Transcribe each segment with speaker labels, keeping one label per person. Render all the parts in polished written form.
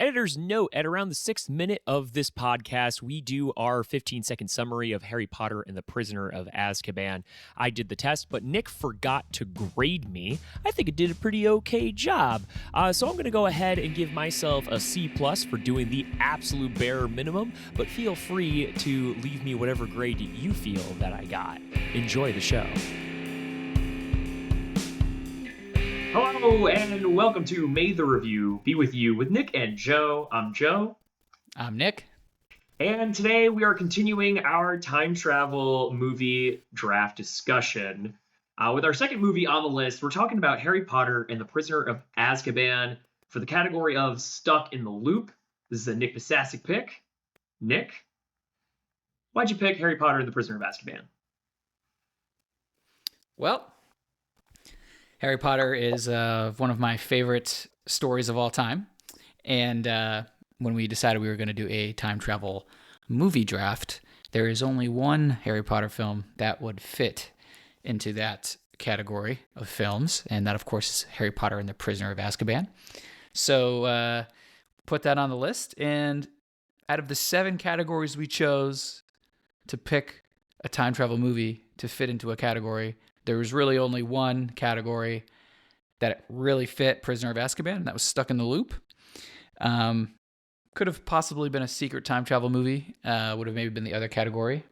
Speaker 1: Editor's note, at around the 6th minute of this podcast, we do our 15-second summary of Harry Potter and the Prisoner of Azkaban. I did the test, but Nick forgot to grade me. I think it did a pretty okay job. So I'm going to go ahead and give myself a C+ for doing the absolute bare minimum, but feel free to leave me whatever grade you feel that I got. Enjoy the show. Hello, and welcome to May the Review Be With You with Nick and Joe. I'm Joe.
Speaker 2: I'm Nick.
Speaker 1: And today we are continuing our time travel movie draft discussion. With our second movie on the list, we're talking about Harry Potter and the Prisoner of Azkaban for the category of Stuck in the Loop. This is a Nick Pasasic pick. Nick, why'd you pick Harry Potter and the Prisoner of Azkaban?
Speaker 2: Well, Harry Potter is one of my favorite stories of all time. And when we decided we were going to do a time travel movie draft, there is only one Harry Potter film that would fit into that category of films. And that, of course, is Harry Potter and the Prisoner of Azkaban. So put that on the list. And out of the 7 categories we chose to pick a time travel movie to fit into a category, there was really only one category that really fit Prisoner of Azkaban, and that was Stuck in the Loop. Could have possibly been a secret time travel movie. Would have maybe been the other category,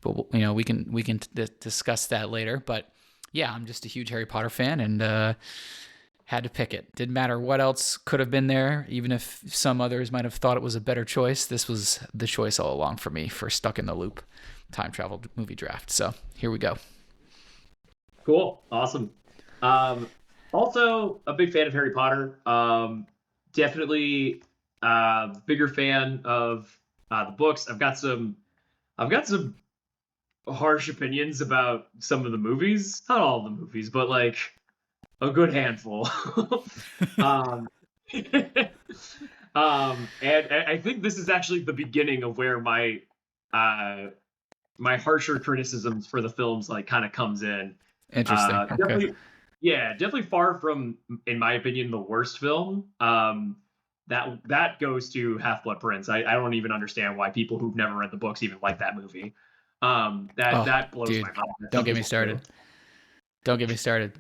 Speaker 2: but we can discuss that later. But yeah, I'm just a huge Harry Potter fan, and had to pick it. Didn't matter what else could have been there, even if some others might have thought it was a better choice. This was the choice all along for me for Stuck in the Loop time travel movie draft. So here we go.
Speaker 1: Cool. Awesome. Also a big fan of Harry Potter. Definitely bigger fan of the books. I've got some harsh opinions about some of the movies. Not all of the movies, but like a good handful. And I think this is actually the beginning of where my harsher criticisms for the films like kind of comes in.
Speaker 2: Interesting. Okay.
Speaker 1: Definitely far from, in my opinion, the worst film. That goes to Half-Blood Prince. I don't even understand why people who've never read the books even like that movie. That blows my mind.
Speaker 2: Don't get me started. Don't get me started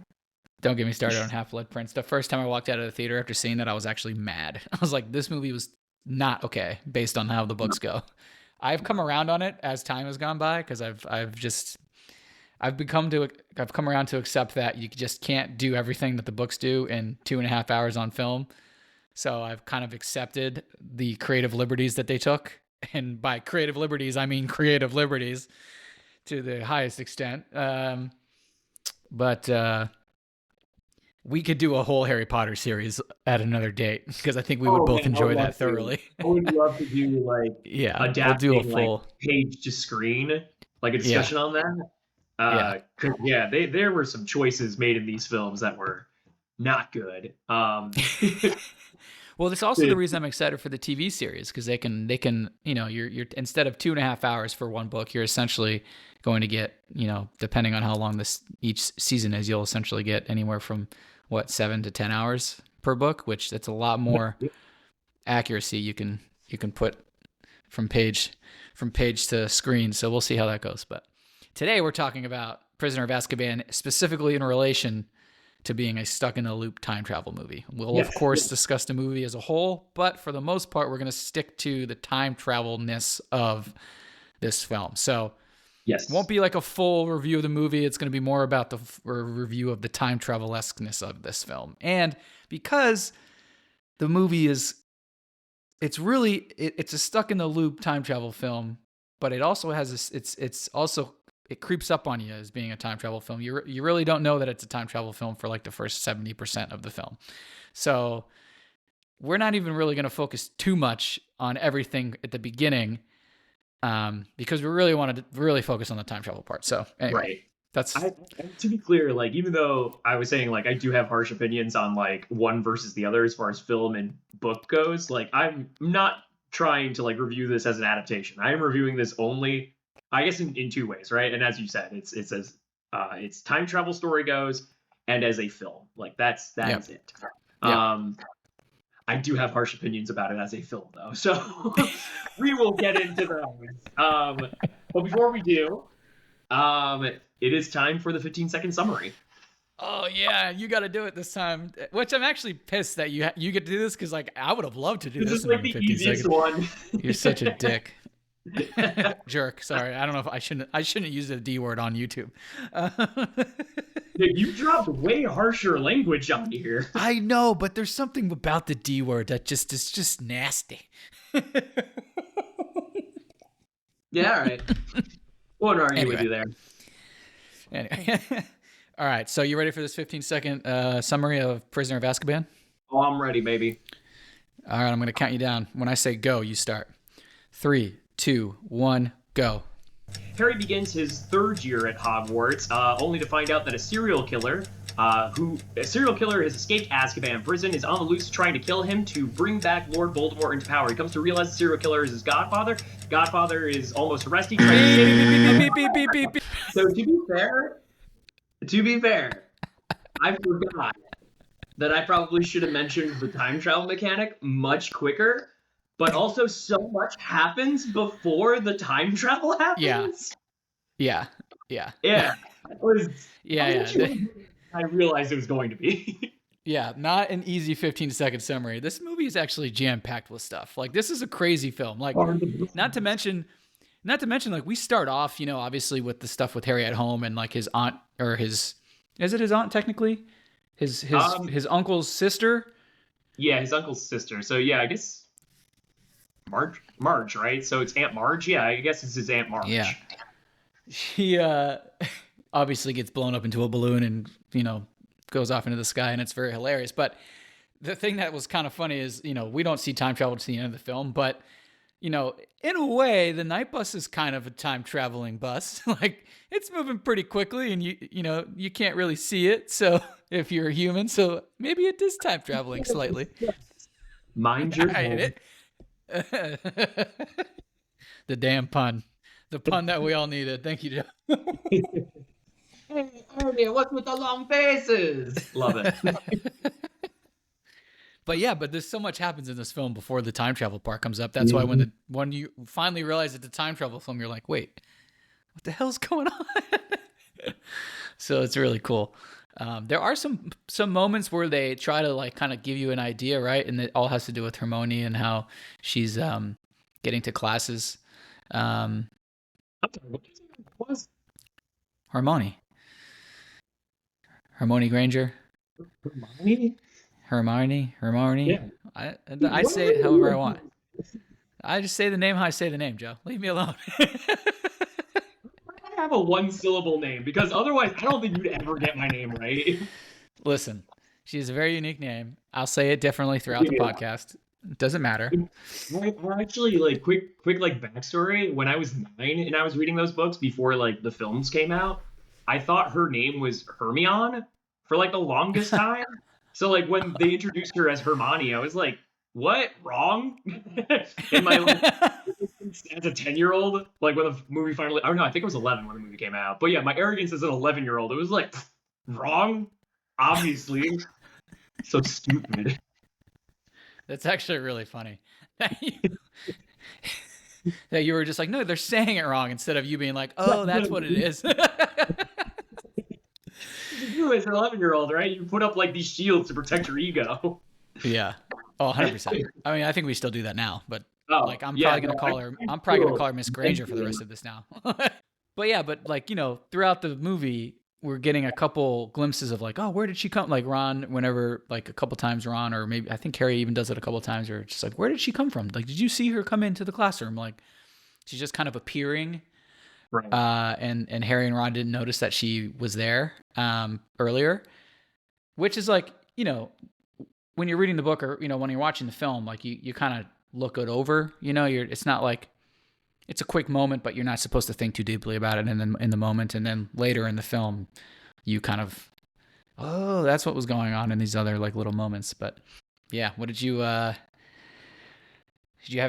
Speaker 2: on Half-Blood Prince. The first time I walked out of the theater after seeing that, I was actually mad. I was like, this movie was not okay based on how the books go. I've come around on it as time has gone by because I've come around to accept that you just can't do everything that the books do in 2.5 hours on film. So I've kind of accepted the creative liberties that they took. And by creative liberties, I mean creative liberties to the highest extent. But we could do a whole Harry Potter series at another date because I think we would both enjoy that thoroughly.
Speaker 1: I would love to do adapting
Speaker 2: we'll do a full
Speaker 1: page to screen, like a discussion on that. There were some choices made in these films that were not good.
Speaker 2: Well, that's also the reason I'm excited for the TV series because they can you're instead of 2.5 hours for one book, you're essentially going to get, depending on how long each season is, you'll essentially get anywhere from 7 to 10 hours per book, which that's a lot more accuracy you can put from page to screen. So we'll see how that goes, but. Today we're talking about Prisoner of Azkaban, specifically in relation to being a stuck-in-the-loop time travel movie. We'll, of course, discuss the movie as a whole, but for the most part, we're going to stick to the time travel-ness of this film. So it won't be like a full review of the movie. It's going to be more about the review of the time travel-esqueness of this film. And because the movie it's a stuck-in-the-loop time travel film, but it also has it creeps up on you as being a time travel film. You really don't know that it's a time travel film for like the first 70% of the film. So we're not even really going to focus too much on everything at the beginning because we really wanted to really focus on the time travel part. So anyway,
Speaker 1: to be clear, like, even though I was saying like I do have harsh opinions on like one versus the other as far as film and book goes, like I'm not trying to like review this as an adaptation. I am reviewing this only, I guess, in 2 ways, right? And as you said, it's as it's time travel story goes, and as a film, like that's it. I do have harsh opinions about it as a film, though, so we will get into those. But before we do, it is time for the 15-second summary.
Speaker 2: Oh yeah, you got to do it this time. Which I'm actually pissed that you get to do this because like I would have loved to do this.
Speaker 1: This is
Speaker 2: in
Speaker 1: like the
Speaker 2: 15
Speaker 1: easiest
Speaker 2: seconds.
Speaker 1: one.
Speaker 2: You're such a dick. Jerk. Sorry, I don't know if I shouldn't use the D word on YouTube.
Speaker 1: You dropped way harsher language on here.
Speaker 2: I know, but there's something about the D word that just is just nasty.
Speaker 1: Yeah, all right. Won't argue with you there.
Speaker 2: Anyway. All right, so you ready for this 15-second summary of Prisoner of Azkaban?
Speaker 1: Oh, I'm ready, baby.
Speaker 2: All right, I'm going to count you down. When I say go, you start. 3, 2, 1, go.
Speaker 1: Harry begins his third year at Hogwarts, only to find out that a serial killer has escaped Azkaban prison, is on the loose trying to kill him to bring back Lord Voldemort into power. He comes to realize the serial killer is his godfather. Godfather is almost arrested. So to be fair, I forgot that I probably should have mentioned the time travel mechanic much quicker, but also so much happens before the time travel happens.
Speaker 2: Yeah.
Speaker 1: I realized it was going to be.
Speaker 2: Yeah, not an easy 15-second summary. This movie is actually jam-packed with stuff. Like, this is a crazy film. Like, not to mention, like, we start off, you know, obviously with the stuff with Harry at home and like his aunt or is it his aunt technically? His uncle's sister?
Speaker 1: Yeah, his uncle's sister. So yeah, I guess Marge, right? So it's Aunt Marge. Yeah, I guess it's his Aunt Marge.
Speaker 2: Yeah. He obviously gets blown up into a balloon and, you know, goes off into the sky, and it's very hilarious. But the thing that was kind of funny is, you know, we don't see time travel to the end of the film, but, you know, in a way, the night bus is kind of a time traveling bus. Like, it's moving pretty quickly, and you know, you can't really see it. So if you're a human, so maybe it is time traveling slightly.
Speaker 1: Mind your head.
Speaker 2: The damn pun. The pun that we all needed. Thank you, Joe.
Speaker 1: Hey, Ernie, what's with the long faces? Love it.
Speaker 2: But there's so much happens in this film before the time travel part comes up. That's why when you finally realize it's a time travel film, you're like, wait, what the hell's going on? So it's really cool. There are some moments where they try to like kind of give you an idea, right? And it all has to do with Hermione and how she's getting to classes. Hermione Granger. Hermione.
Speaker 1: Yeah.
Speaker 2: I say it however I want. I just say the name how I say the name, Joe. Leave me alone.
Speaker 1: I have a one-syllable name because otherwise I don't think you'd ever get my name right.
Speaker 2: Listen, she has a very unique name. I'll say it differently throughout the podcast. It doesn't matter.
Speaker 1: Well, actually, like quick like backstory. When I was 9 and I was reading those books before like the films came out, I thought her name was Hermione for like the longest time. So like when they introduced her as Hermione, I was like, what? Wrong? In my as a 10-year-old, like when the movie finally, oh no, I think it was 11 when the movie came out. But yeah, my arrogance as an 11-year-old, it was like, wrong? Obviously. So stupid.
Speaker 2: That's actually really funny. That you were just like, no, they're saying it wrong, instead of you being like, oh, that's what it is.
Speaker 1: You as an 11-year-old, right? You put up like these shields to protect your ego.
Speaker 2: Yeah. Oh, 100%. I mean, I think we still do that now, but like I'm probably gonna call her Miss Granger for the rest of this now. But like, you know, throughout the movie, we're getting a couple glimpses of like, oh, where did she come? Like Ron, whenever like a couple times Ron, or maybe I think Harry even does it a couple times, or just like, where did she come from? Like, did you see her come into the classroom? Like, she's just kind of appearing.
Speaker 1: Right.
Speaker 2: And Harry and Ron didn't notice that she was there earlier, which is like, you know, when you're reading the book or, you know, when you're watching the film, like you kind of look it over, you know, it's not like it's a quick moment, but you're not supposed to think too deeply about it. And then in the moment, and then later in the film, you kind of, oh, that's what was going on in these other like little moments. But yeah, what did you have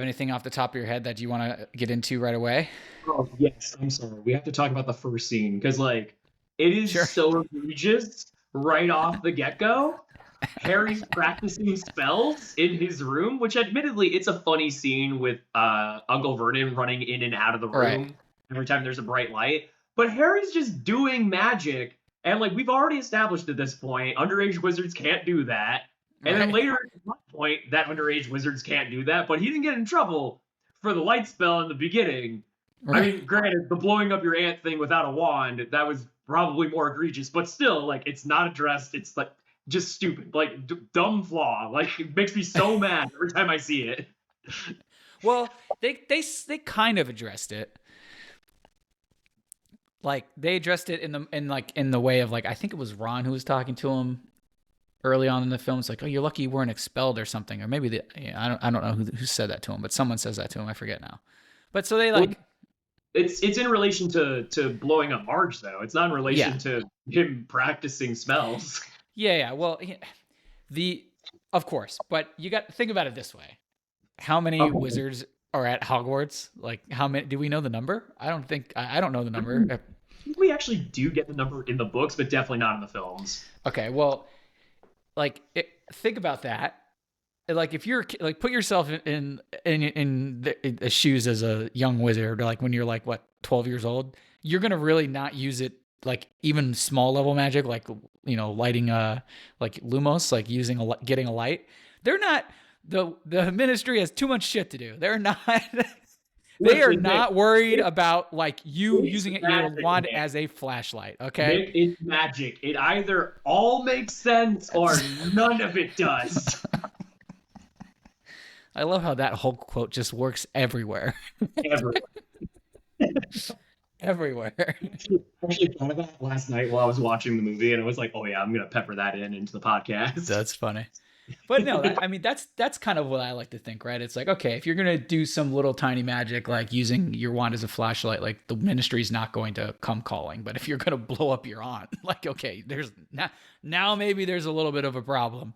Speaker 2: anything off the top of your head that you want to get into right away?
Speaker 1: Oh, yes. I'm sorry. We have to talk about the first scene because, like, it is so egregious right off the get-go.
Speaker 3: Harry's practicing spells in his room, which admittedly it's a funny scene with Uncle Vernon running in and out of the room every time there's a bright light. But Harry's just doing magic, and like we've already established at this point, underage wizards can't do that. And then later at one point, that underage wizards can't do that, but he didn't get in trouble for the light spell in the beginning. I mean, granted, the blowing up your aunt thing without a wand, that was probably more egregious, but still, like, it's not addressed. It's like just stupid, like dumb flaw. Like, it makes me so mad every time I see it.
Speaker 2: Well, they kind of addressed it. Like, they addressed it in the way of, like, I think it was Ron who was talking to him early on in the film. It's like, oh, you're lucky you weren't expelled or something, or maybe I don't know who said that to him, but someone says that to him. I forget now. But so they like.
Speaker 3: Well, it's in relation to blowing up Marge, though. It's not in relation to him practicing spells.
Speaker 2: Yeah. Well, of course, but you got to think about it this way: how many wizards are at Hogwarts? Like, how many? Do we know the number? I don't know the number.
Speaker 3: We actually do get the number in the books, but definitely not in the films.
Speaker 2: Okay, well, like, think about that. Like, if you're like, put yourself in the shoes as a young wizard, like when you're like 12 years old, you're gonna really not use it, like even small level magic, like, you know, lighting like Lumos, like getting a light. They're not the Ministry has too much shit to do. They're not. They are not worried about like you using your wand as a flashlight. Okay,
Speaker 3: it's magic. It either all makes sense or none of it does.
Speaker 2: I love how that whole quote just works everywhere. Everywhere.
Speaker 3: I actually thought of that last night while I was watching the movie, and it was like, oh yeah, I'm gonna pepper that into the podcast.
Speaker 2: That's funny. But no, I mean, that's kind of what I like to think, right? It's like, okay, if you're gonna do some little tiny magic, like using your wand as a flashlight, like the Ministry's not going to come calling. But if you're gonna blow up your aunt, like, okay, there's now maybe there's a little bit of a problem.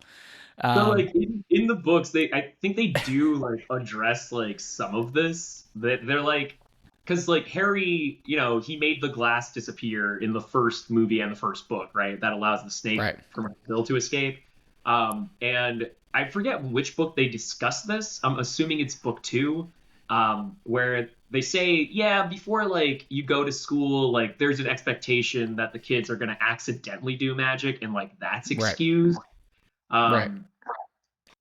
Speaker 3: So like in the books, I think they do like address like some of this. That they're like, because like Harry, you know, he made the glass disappear in the first movie and the first book, right? That allows the snake from Bill to escape. And I forget which book they discuss this. I'm assuming it's book 2, where they say, yeah, before like you go to school, like there's an expectation that the kids are going to accidentally do magic, and like that's excused.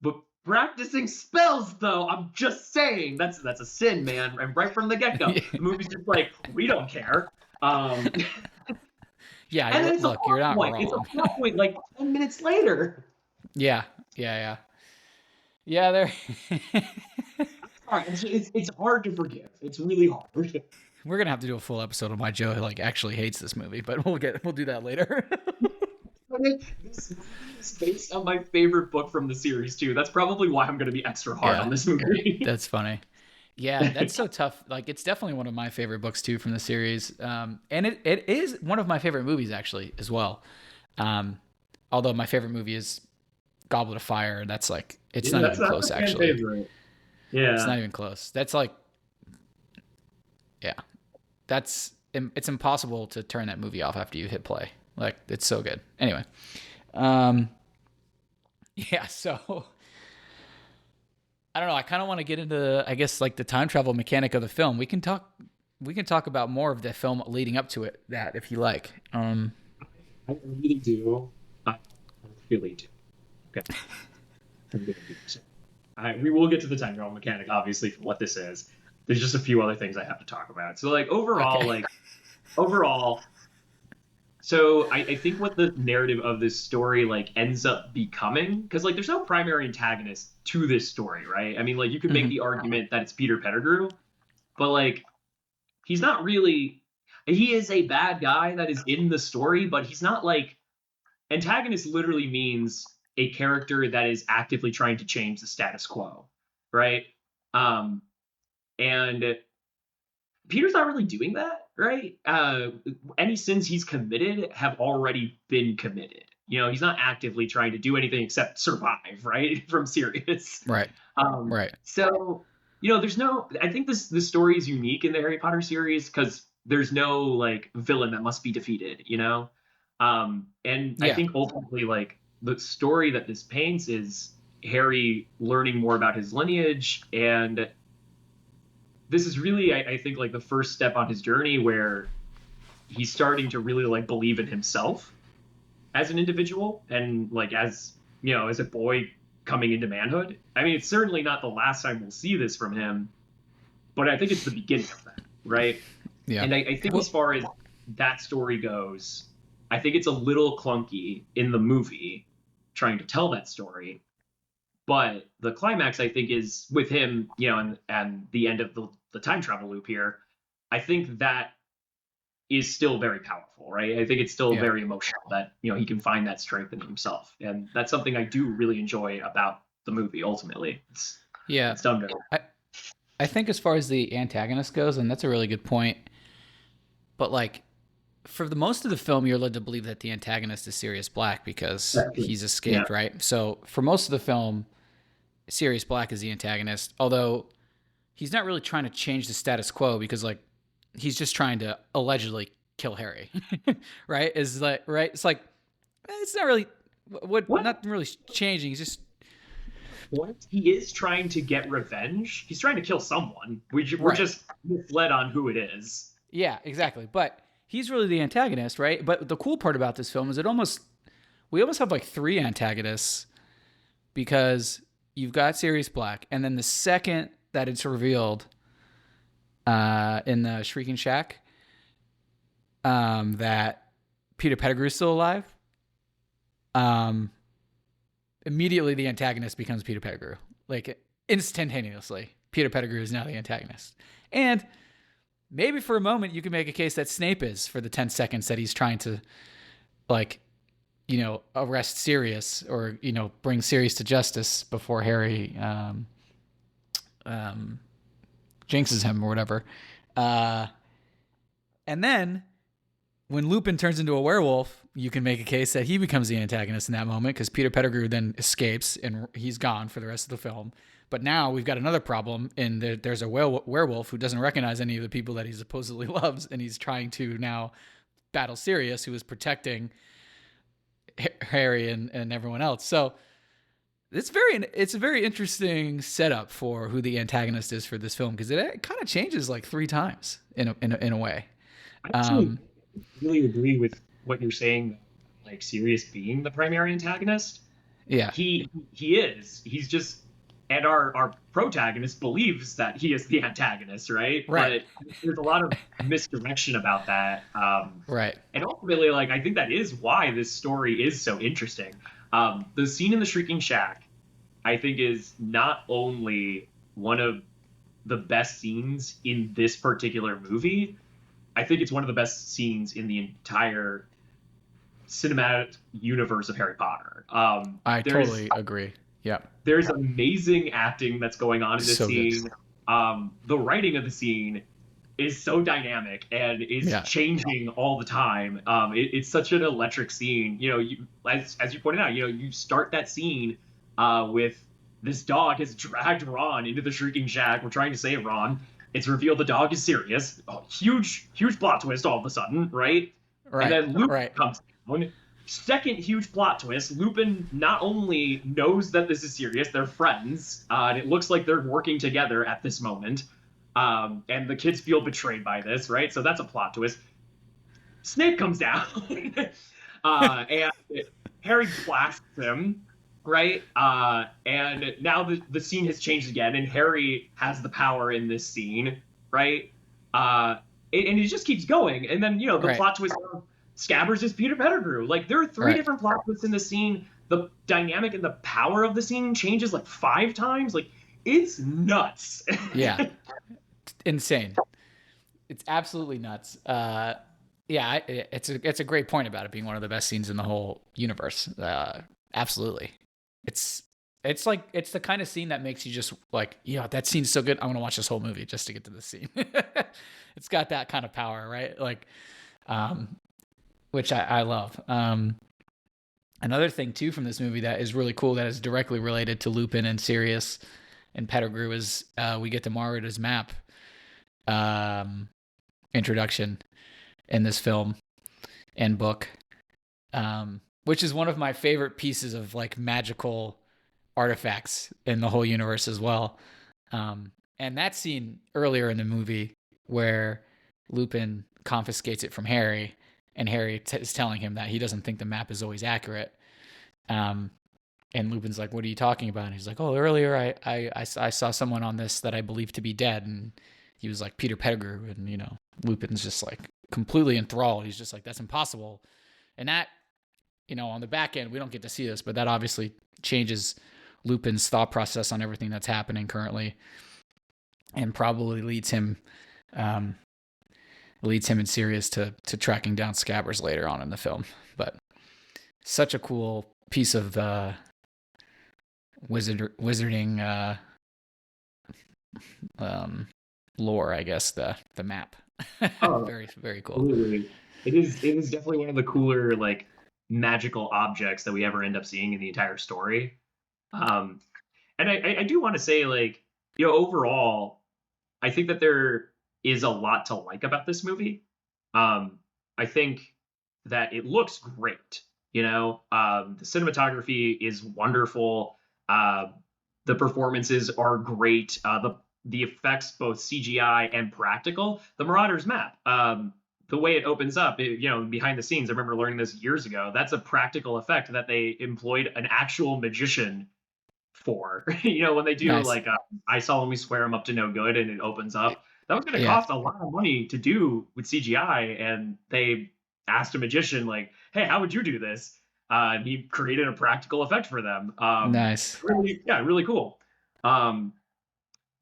Speaker 3: But practicing spells, though, I'm just saying, that's a sin, man. And right from the get-go, the movie's just like, we don't care.
Speaker 2: Yeah,
Speaker 3: and
Speaker 2: look, you're not wrong.
Speaker 3: It's a plot point like 10 minutes later.
Speaker 2: Yeah. There.
Speaker 3: It's hard to forgive. It's really hard.
Speaker 2: We're gonna have to do a full episode of why Joe like actually hates this movie, but we'll do that later.
Speaker 3: This is based on my favorite book from the series too. That's probably why I'm going to be extra hard on this movie.
Speaker 2: That's funny. Yeah, that's so tough. Like, it's definitely one of my favorite books too from the series, and it is one of my favorite movies actually as well. Although my favorite movie is Goblet of Fire, and that's like it's not even close actually.
Speaker 3: Favorite. Yeah,
Speaker 2: it's not even close. That's like, yeah, it's impossible to turn that movie off after you hit play. Like, it's so good. Anyway, yeah. So I don't know. I kind of want to get into, I guess, like the time travel mechanic of the film. We can talk about more of the film leading up to it. That if you like.
Speaker 3: I really do. I really do. Okay. I'm gonna do so. We will get to the time travel mechanic, obviously, for what this is. There's just a few other things I have to talk about. So, like, overall. So I think what the narrative of this story like ends up becoming, because like there's no primary antagonist to this story, right? I mean, like you could make the argument that it's Peter Pettigrew, but like he's not really. He is a bad guy that is in the story, but he's not like antagonist. Literally means a character that is actively trying to change the status quo, right? And Peter's not really doing that, right? Any sins he's committed have already been committed. You know, he's not actively trying to do anything except survive, right? From Sirius.
Speaker 2: Right. Right.
Speaker 3: So, you know, I think this story is unique in the Harry Potter series because there's no like villain that must be defeated, you know? I think ultimately like the story that this paints is Harry learning more about his lineage, and this is really, I think, like the first step on his journey where he's starting to really like believe in himself as an individual and like as as a boy coming into manhood. I mean, it's certainly not the last time we'll see this from him, but I think it's the beginning of that, right?
Speaker 2: Yeah.
Speaker 3: And I think as far as that story goes, I think it's a little clunky in the movie trying to tell that story. But the climax, I think, is with him, and the end of the time travel loop here. I think that is still very powerful, right? I think it's still very emotional that he can find that strength in himself, and that's something I do really enjoy about the movie. Ultimately, it's done very well.
Speaker 2: I think as far as the antagonist goes, and that's a really good point, but like for the most of the film, you're led to believe that the antagonist is Sirius Black because he's escaped, right? So for most of the film, Sirius Black is the antagonist, although he's not really trying to change the status quo because like he's just trying to allegedly kill Harry, right? It's like it's like it's not really not really changing. He's just
Speaker 3: he is trying to get revenge. He's trying to kill someone. We're just misled on who it is.
Speaker 2: Yeah, exactly. But he's really the antagonist, right? But the cool part about this film is we almost have like 3 antagonists because you've got Sirius Black, and then the second that it's revealed in the Shrieking Shack that Peter Pettigrew's still alive, immediately the antagonist becomes Peter Pettigrew. Like instantaneously, Peter Pettigrew is now the antagonist. And maybe for a moment you can make a case that Snape is for the 10 seconds that he's trying to arrest Sirius or, bring Sirius to justice before Harry jinxes him or whatever. And then when Lupin turns into a werewolf, you can make a case that he becomes the antagonist in that moment because Peter Pettigrew then escapes and he's gone for the rest of the film. But now we've got another problem in that there's a werewolf who doesn't recognize any of the people that he supposedly loves, and he's trying to now battle Sirius, who is protecting Harry and everyone else. So it's a very interesting setup for who the antagonist is for this film because it kind of changes like 3 times in a way.
Speaker 3: I actually really agree with what you're saying, like Sirius being the primary antagonist.
Speaker 2: Yeah,
Speaker 3: he is. He's just, and our protagonist believes that he is the antagonist, right?
Speaker 2: Right.
Speaker 3: But there's a lot of misdirection about that.
Speaker 2: Right.
Speaker 3: And ultimately, like, I think that is why this story is so interesting. The scene in the Shrieking Shack, I think, is not only one of the best scenes in this particular movie, I think it's one of the best scenes in the entire cinematic universe of Harry Potter.
Speaker 2: I totally agree. Yeah.
Speaker 3: There's amazing acting that's going on in this scene.
Speaker 2: Good.
Speaker 3: The writing of the scene is so dynamic and is changing all the time. It's such an electric scene. As you pointed out, you start that scene with this dog has dragged Ron into the Shrieking Shack. We're trying to save Ron. It's revealed the dog is Sirius. Oh, huge plot twist all of a sudden, right? And then Lupin comes down. Second huge plot twist. Lupin not only knows that this is Sirius, they're friends, and it looks like they're working together at this moment. And the kids feel betrayed by this, right? So that's a plot twist. Snape comes down, and Harry blasts him, right? And now the scene has changed again, and Harry has the power in this scene, right? And it just keeps going. And then, the plot twist of Scabbers is Peter Pettigrew. Like, there are 3 different plot twists in the scene. The dynamic and the power of the scene changes like 5 times. Like, it's nuts.
Speaker 2: Yeah. Insane. It's absolutely nuts. It's a great point about it being one of the best scenes in the whole universe. Absolutely. It's the kind of scene that makes you just like, that scene's so good. I want to watch this whole movie just to get to this scene. It's got that kind of power, right? Like, which I love. Another thing too from this movie that is really cool that is directly related to Lupin and Sirius and Pettigrew is we get the Marauder's map introduction in this film and book. which is one of my favorite pieces of like magical artifacts in the whole universe as well. And that scene earlier in the movie where Lupin confiscates it from Harry, and Harry is telling him that he doesn't think the map is always accurate. And Lupin's like, "What are you talking about?" And he's like, "Oh, earlier I saw someone on this that I believe to be dead, and he was like Peter Pettigrew." And Lupin's just like completely enthralled. He's just like, "That's impossible." And that, on the back end, we don't get to see this, but that obviously changes Lupin's thought process on everything that's happening currently, and probably leads him in Sirius to tracking down Scabbers later on in the film. But such a cool piece of wizarding lore, I guess, the map.
Speaker 3: Oh,
Speaker 2: very, very cool.
Speaker 3: absolutely. It is definitely one of the cooler like magical objects that we ever end up seeing in the entire story. And I do want to say, like, overall, I think that there is a lot to like about this movie. I think that it looks great. The cinematography is wonderful. The performances are great. The effects, both CGI and practical. The Marauders map. The way it opens up, behind the scenes, I remember learning this years ago. That's a practical effect that they employed an actual magician for. When they do
Speaker 2: Nice.
Speaker 3: like I solemnly swear I'm up to no good, and it opens up. That was going to cost a lot of money to do with CGI, and they asked a magician like, "Hey, how would you do this?" And he created a practical effect for them.
Speaker 2: Nice.
Speaker 3: Really cool.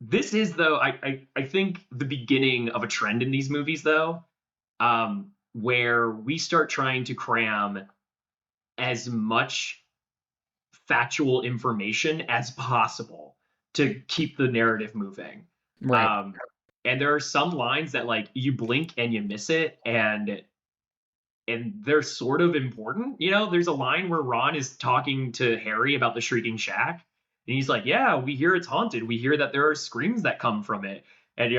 Speaker 3: This is, though, I think the beginning of a trend in these movies, though, where we start trying to cram as much factual information as possible to keep the narrative moving.
Speaker 2: Right.
Speaker 3: And there are some lines that like you blink and you miss it, and they're sort of important. There's a line where Ron is talking to Harry about the Shrieking Shack, and he's like, "Yeah, we hear it's haunted. We hear that there are screams that come from it." And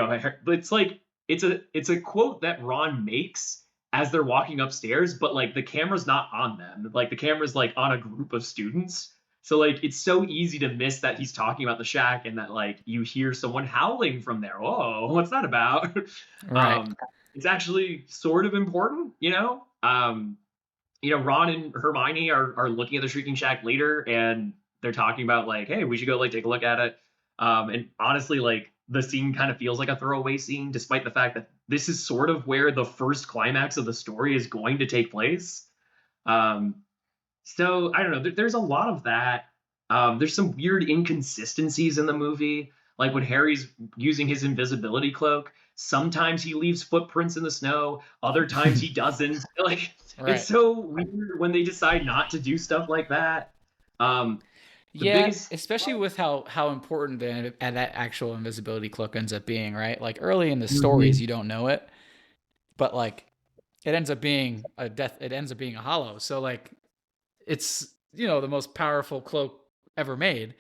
Speaker 3: it's like it's a quote that Ron makes as they're walking upstairs, but like the camera's not on them. Like the camera's like on a group of students. So like it's so easy to miss that he's talking about the shack, and that like you hear someone howling from there. Oh, what's that about?
Speaker 2: Right.
Speaker 3: It's actually sort of important. Ron and Hermione are looking at the Shrieking Shack later, and they're talking about like, "Hey, we should go like take a look at it." And honestly, like the scene kind of feels like a throwaway scene, despite the fact that this is sort of where the first climax of the story is going to take place. So I don't know. There's a lot of that. There's some weird inconsistencies in the movie, like when Harry's using his invisibility cloak. Sometimes he leaves footprints in the snow. Other times he doesn't. Like
Speaker 2: Right.
Speaker 3: It's so weird when they decide not to do stuff like that.
Speaker 2: Especially with how important that actual invisibility cloak ends up being, right? Like early in the stories, you don't know it, but like it ends up being it ends up being a hollow. So like it's the most powerful cloak ever made.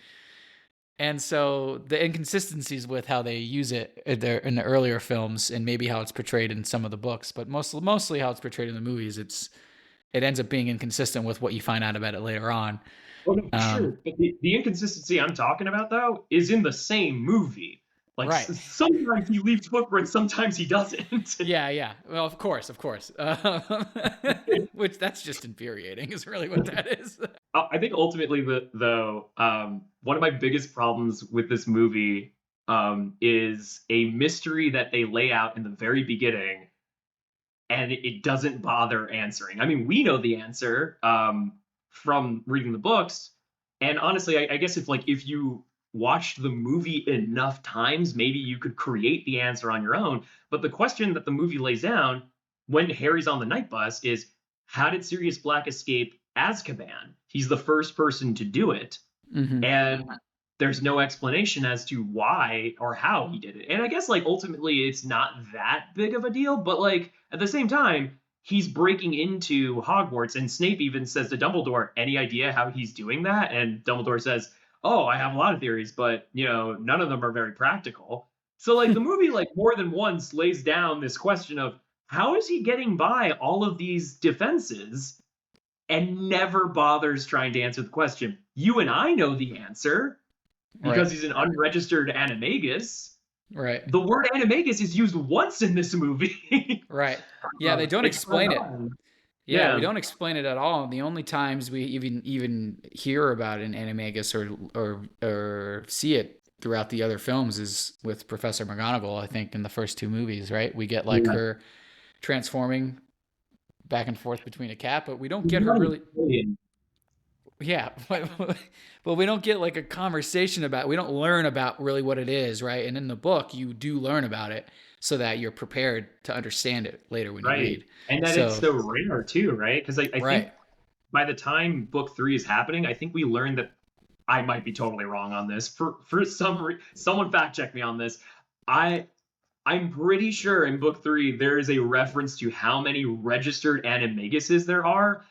Speaker 2: And so the inconsistencies with how they use it in the earlier films, and maybe how it's portrayed in some of the books, but mostly how it's portrayed in the movies, it ends up being inconsistent with what you find out about it later on.
Speaker 3: Oh, no, sure. But the inconsistency I'm talking about, though, is in the same movie. Like,
Speaker 2: right.
Speaker 3: Sometimes he leaves footprints, sometimes he doesn't.
Speaker 2: Yeah. Well, of course. Which that's just infuriating is really what that is.
Speaker 3: I think ultimately, though, one of my biggest problems with this movie is a mystery that they lay out in the very beginning, and it doesn't bother answering. I mean, we know the answer from reading the books, and honestly, I guess if you watched the movie enough times, maybe you could create the answer on your own. But the question that the movie lays down when Harry's on the night bus is, how did Sirius Black escape Azkaban? He's the first person to do it.
Speaker 2: Mm-hmm.
Speaker 3: And there's no explanation as to why or how he did it. And I guess ultimately it's not that big of a deal, but at the same time, he's breaking into Hogwarts, and Snape even says to Dumbledore, "Any idea how he's doing that?" And Dumbledore says, "Oh, I have a lot of theories, but none of them are very practical." So the movie more than once lays down this question of, how is he getting by all of these defenses and never bothers trying to answer the question. You and I know the answer because he's an unregistered animagus.
Speaker 2: Right.
Speaker 3: The word animagus is used once in this movie.
Speaker 2: Right. Yeah, they don't explain it.
Speaker 3: Yeah.
Speaker 2: We don't explain it at all. The only times we even hear about an animagus or see it throughout the other films is with Professor McGonagall, I think, in the first two movies, right? We get like her transforming back and forth between a cat, but we don't get her really. Yeah, but we don't get like a conversation about. We don't learn about really what it is, right? And in the book, you do learn about it so that you're prepared to understand it later when you read.
Speaker 3: And that it's so rare too, right? Because I think by the time book 3 is happening, I think we learned that. I might be totally wrong on this. For someone fact check me on this. I'm pretty sure in book 3 there is a reference to how many registered animaguses there are.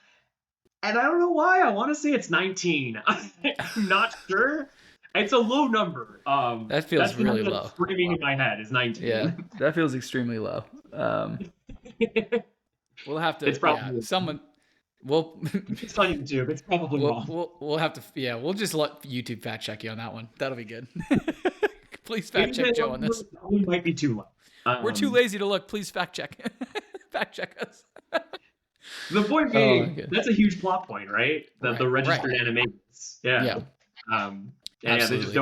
Speaker 3: And I don't know why. I want to say it's 19. I'm not sure. It's a low number.
Speaker 2: That feels really low.
Speaker 3: Screaming in my head is 19.
Speaker 2: Yeah, that feels extremely low. We'll have to.
Speaker 3: It's probably
Speaker 2: someone. Well,
Speaker 3: it's on YouTube. It's probably wrong.
Speaker 2: We'll have to. Yeah, we'll just let YouTube fact check you on that one. That'll be good. Please fact check Joe on this.
Speaker 3: We might be too low.
Speaker 2: We're too lazy to look. Please fact check. Fact check us.
Speaker 3: The point being, that's a huge plot point, right? The registered animations. Yeah. Yeah, they just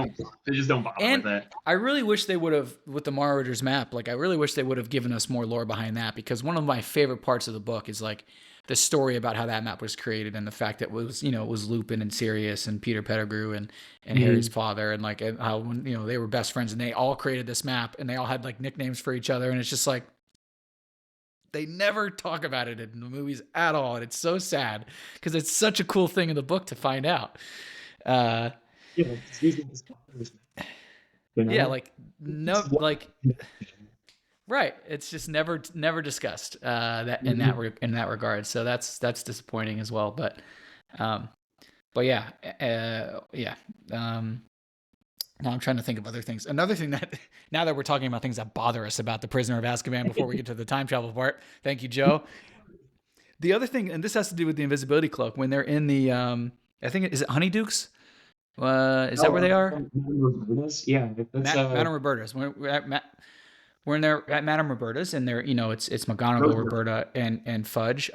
Speaker 3: don't bother with it.
Speaker 2: I really wish they would have, with the Marauders map, like I really wish they would have given us more lore behind that, because one of my favorite parts of the book is like the story about how that map was created and the fact that it was Lupin and Sirius and Peter Pettigrew and Harry's father, and like how they were best friends and they all created this map and they all had like nicknames for each other, and it's just like they never talk about it in the movies at all, and it's so sad because it's such a cool thing in the book to find out. Yeah, like no, like right. It's just never discussed that in that regard. So that's disappointing as well. But yeah. Now I'm trying to think of other things. Another thing that now that we're talking about things that bother us about the Prisoner of Azkaban before we get to the time travel part. Thank you, Joe. The other thing, and this has to do with the invisibility cloak, when they're in the I think is it Honeydukes? Is that where they are?
Speaker 3: Yeah,
Speaker 2: Madame Roberta's. When they're at Madame Roberta's, and they're it's McGonagall, Roberta, and Fudge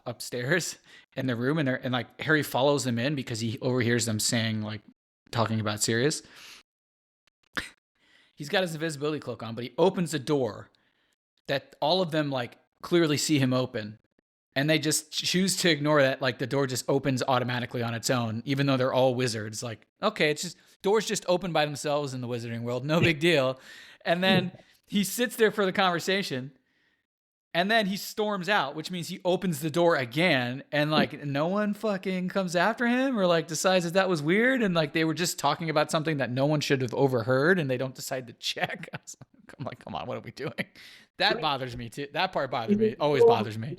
Speaker 2: upstairs in their room, and like Harry follows them in because he overhears them saying like talking about Sirius. He's got his invisibility cloak on, but he opens the door that all of them like clearly see him open. And they just choose to ignore that, like the door just opens automatically on its own, even though they're all wizards. Like, okay, it's just doors just open by themselves in the wizarding world, no big deal. And then he sits there for the conversation, and then he storms out, which means he opens the door again, and like no one fucking comes after him or like decides that was weird, and like they were just talking about something that no one should have overheard, and they don't decide to check. I'm like, come on, what are we doing? That bothers me too. That part bothers me. Always bothers me.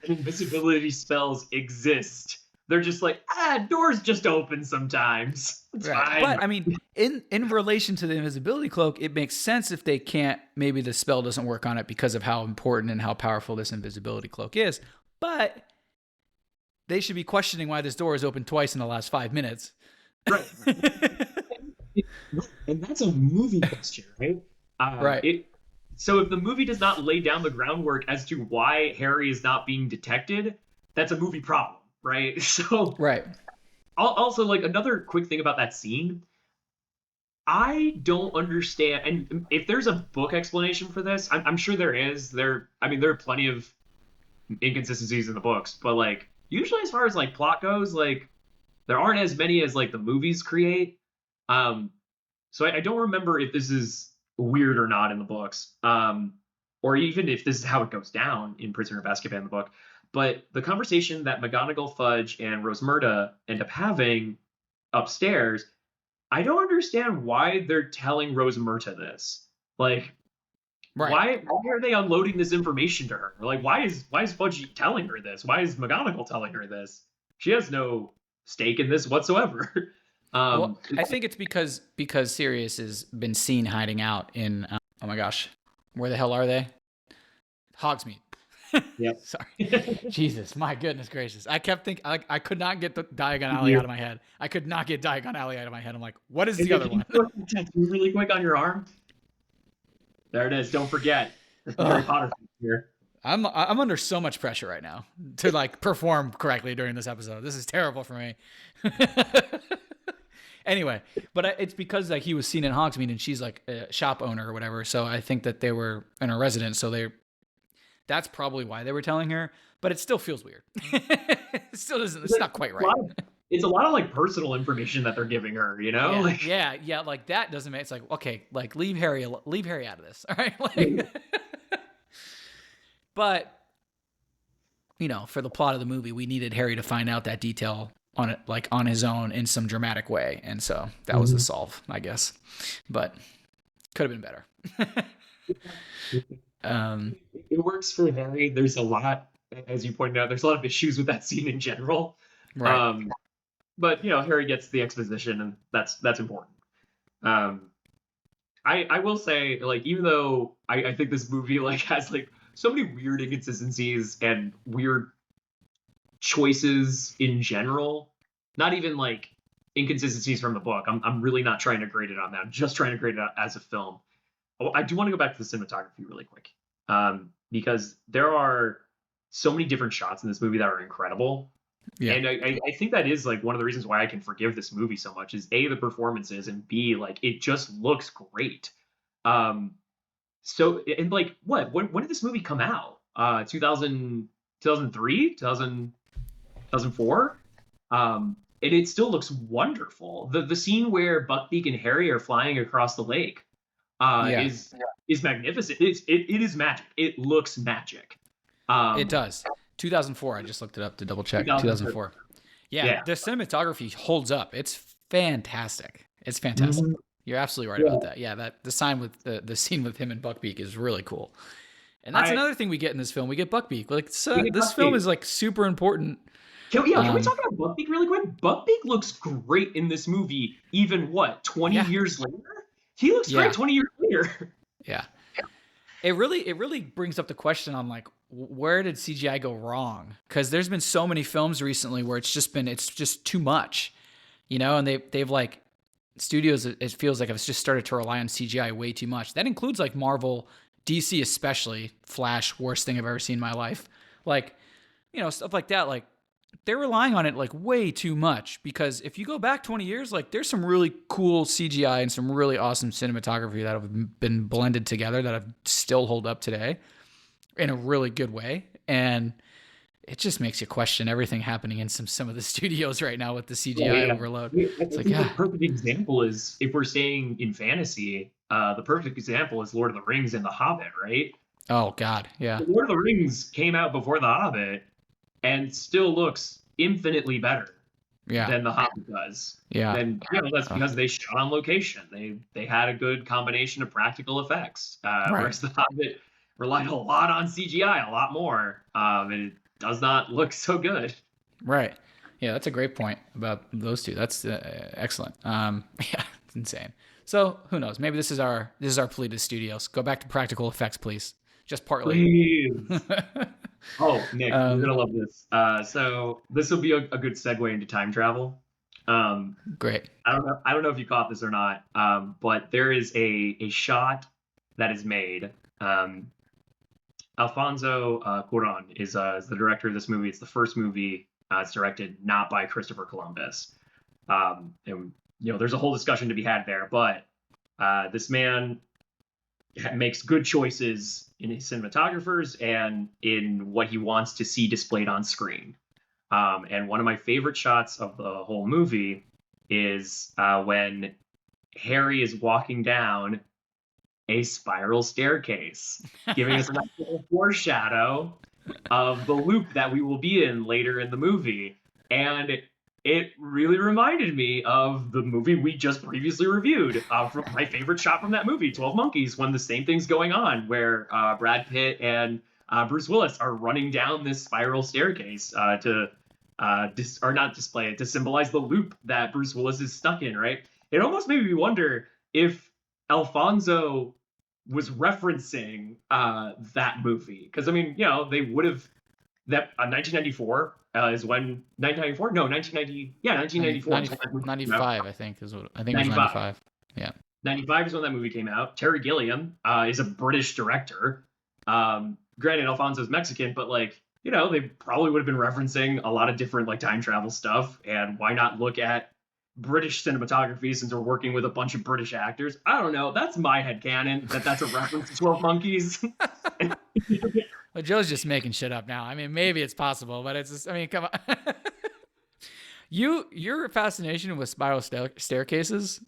Speaker 3: Invisibility spells exist. They're just like, doors just open sometimes. It's fine.
Speaker 2: But I mean, in relation to the invisibility cloak, it makes sense if they can't, maybe the spell doesn't work on it because of how important and how powerful this invisibility cloak is. But they should be questioning why this door is open twice in the last 5 minutes.
Speaker 3: Right. And that's a movie question, right?
Speaker 2: Right.
Speaker 3: So if the movie does not lay down the groundwork as to why Harry is not being detected, that's a movie problem, right? So
Speaker 2: right.
Speaker 3: Also, like another quick thing about that scene, I don't understand. And if there's a book explanation for this, I'm sure there is. There are plenty of inconsistencies in the books, but like usually as far as like plot goes, like there aren't as many as like the movies create. So I don't remember if this is weird or not in the books, or even if this is how it goes down in Prisoner of Azkaban in the book. But the conversation that McGonagall, Fudge, and Rosmerta end up having upstairs, I don't understand why they're telling Rosmerta this. Like, why are they unloading this information to her? Like, why is Fudge telling her this? Why is McGonagall telling her this? She has no stake in this whatsoever.
Speaker 2: Well, I think it's because Sirius has been seen hiding out in oh my gosh, where the hell are they? Hogsmeade.
Speaker 3: Yep.
Speaker 2: Sorry. Jesus, my goodness gracious. I kept thinking, I could not get the Diagon Alley out of my head. I could not get Diagon Alley out of my head. I'm like, what is the other one?
Speaker 3: Can you tattoo really quick on your arm? There it is. Don't forget. That's the Harry Potter here.
Speaker 2: I'm under so much pressure right now to like perform correctly during this episode. This is terrible for me. Anyway, but it's because like he was seen in Hogsmeade and she's like a shop owner or whatever. So I think that they were in a residence. So that's probably why they were telling her. But it still feels weird. It still doesn't. It's not quite right.
Speaker 3: It's a lot of like personal information that they're giving her. You know?
Speaker 2: Yeah. Like that doesn't make. It's like okay, like leave Harry out of this. All right. Like, but you know, for the plot of the movie, we needed Harry to find out that detail on it, like on his own in some dramatic way, and so that was the solve, I guess. But could have been better.
Speaker 3: It works for Harry. There's a lot, as you pointed out, there's a lot of issues with that scene in general.
Speaker 2: Right.
Speaker 3: But you know, Harry gets the exposition, and that's important. I will say, like, even though I think this movie like has like so many weird inconsistencies and weird choices in general, not even like inconsistencies from the book. I'm really not trying to grade it on that. I'm just trying to grade it as a film. Oh, I do want to go back to the cinematography really quick, because there are so many different shots in this movie that are incredible. Yeah. And I think that is like one of the reasons why I can forgive this movie so much is A, the performances, and B, like it just looks great. So, and like when did this movie come out? 2003, 2004. And it still looks wonderful. The scene where Buckbeak and Harry are flying across the lake is magnificent. It is magic. It looks magic.
Speaker 2: It does. 2004. I just looked it up to double check. 2004. Yeah, the cinematography holds up. It's fantastic. It's fantastic. Mm-hmm. You're absolutely right about that. Yeah, that the scene with him and Buckbeak is really cool. And that's another thing we get in this film. We get Buckbeak. Like this film is like super important.
Speaker 3: Can we talk about Buckbeak really quick? Buckbeak looks great in this movie. Even 20 years later, he looks great. 20 years later.
Speaker 2: Yeah. It really brings up the question on like where did CGI go wrong? Because there's been so many films recently where it's just too much, you know, and they've like studios. It feels like it's just started to rely on CGI way too much. That includes like Marvel, DC especially. Flash, worst thing I've ever seen in my life. Like, you know, stuff like that. Like they're relying on it like way too much, because if you go back 20 years, like there's some really cool CGI and some really awesome cinematography that have been blended together that have still hold up today in a really good way. And it just makes you question everything happening in some of the studios right now with the CGI overload. It's like,
Speaker 3: the perfect example is, if we're staying in fantasy, the perfect example is Lord of the Rings and The Hobbit, right?
Speaker 2: Oh God, yeah.
Speaker 3: Lord of the Rings came out before The Hobbit and still looks infinitely better than The Hobbit does. Yeah. And that's because they shot on location. They had a good combination of practical effects. Whereas The Hobbit relied a lot on CGI, a lot more. And it does not look so good.
Speaker 2: Right. Yeah, that's a great point about those two. That's excellent. Yeah, it's insane. So who knows? Maybe this is our plea to studios. Go back to practical effects, please. Just partly.
Speaker 3: Please. Oh, Nick, you're gonna love this. So this will be a good segue into time travel.
Speaker 2: Great.
Speaker 3: I don't know if you caught this or not, but there is a shot that is made. Alfonso Cuarón is the director of this movie. It's the first movie it's directed not by Christopher Columbus. And there's a whole discussion to be had there, but this man makes good choices in his cinematographers and in what he wants to see displayed on screen. And one of my favorite shots of the whole movie is when Harry is walking down a spiral staircase, giving us a nice little foreshadow of the loop that we will be in later in the movie. And it really reminded me of the movie we just previously reviewed, from my favorite shot from that movie, 12 Monkeys, when the same thing's going on, where Brad Pitt and Bruce Willis are running down this spiral staircase to symbolize the loop that Bruce Willis is stuck in, right? It almost made me wonder if Alfonso was referencing that movie. Because I mean, they would have that 1994 is when 1994 no 1990 yeah 1994 is when that movie came out.
Speaker 2: 95, I think it was
Speaker 3: 95
Speaker 2: 95. Yeah.
Speaker 3: 95 is when that movie came out. Terry Gilliam is a British director. Granted, Alfonso's Mexican, but like, they probably would have been referencing a lot of different like time travel stuff. And why not look at British cinematography since we're working with a bunch of British actors? I don't know. That's my headcanon, that's a reference to 12 Monkeys.
Speaker 2: Well, Joe's just making shit up now. I mean, maybe it's possible, but it's just, I mean, come on. Your fascination with spiral staircases,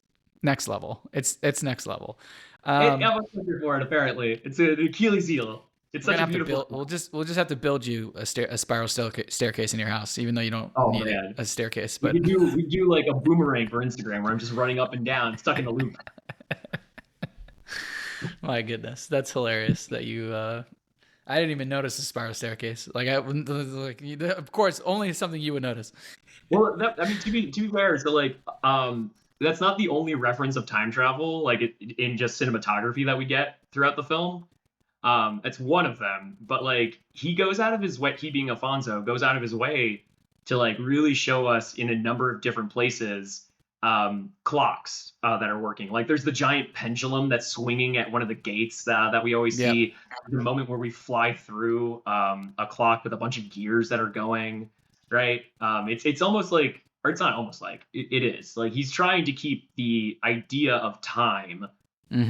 Speaker 2: next level. It's next level.
Speaker 3: I'm a sucker for it, apparently. It's an Achilles heel. It's such a beautiful.
Speaker 2: We'll just have to build you a spiral staircase in your house, even though you don't need a staircase. But
Speaker 3: we do like a boomerang for Instagram where I'm just running up and down, stuck in the loop.
Speaker 2: My goodness, that's hilarious that you. I didn't even notice the spiral staircase. Like of course, only something you would notice.
Speaker 3: Well, to be fair, so like, that's not the only reference of time travel, like in just cinematography that we get throughout the film. It's one of them, but like he goes out of his way. He being Alfonso goes out of his way to like really show us in a number of different places clocks that are working. Like there's the giant pendulum that's swinging at one of the gates that we always see. The moment where we fly through a clock with a bunch of gears that are going, right? It's almost like, or it's not almost like, it is like he's trying to keep the idea of time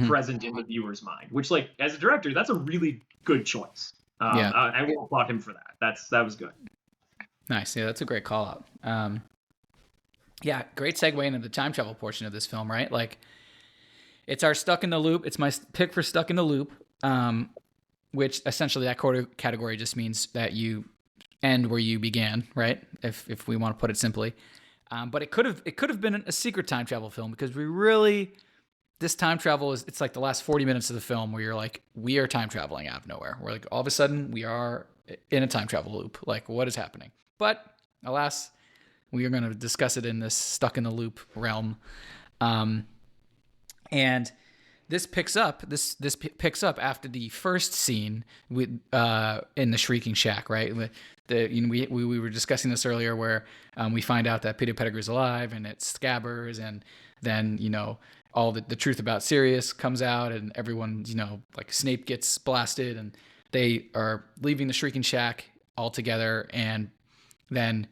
Speaker 3: present in the viewer's mind, which like as a director, that's a really good choice. I will applaud him for that. That was good.
Speaker 2: Nice. Yeah, that's a great call out. Yeah, great segue into the time travel portion of this film, right? Like, it's our stuck in the loop. It's my pick for stuck in the loop, which essentially that category just means that you end where you began, right? If we want to put it simply. But it could have been a secret time travel film because this time travel it's like the last 40 minutes of the film where you're like, we are time traveling out of nowhere. We're like, all of a sudden we are in a time travel loop. Like, what is happening? But alas, we are going to discuss it in this stuck in the loop realm. And this picks up after the first scene with in the Shrieking Shack, right? We were discussing this earlier where we find out that Peter Pettigrew's alive and it's Scabbers, and then all the truth about Sirius comes out, and everyone like Snape gets blasted, and they are leaving the Shrieking Shack all together, and then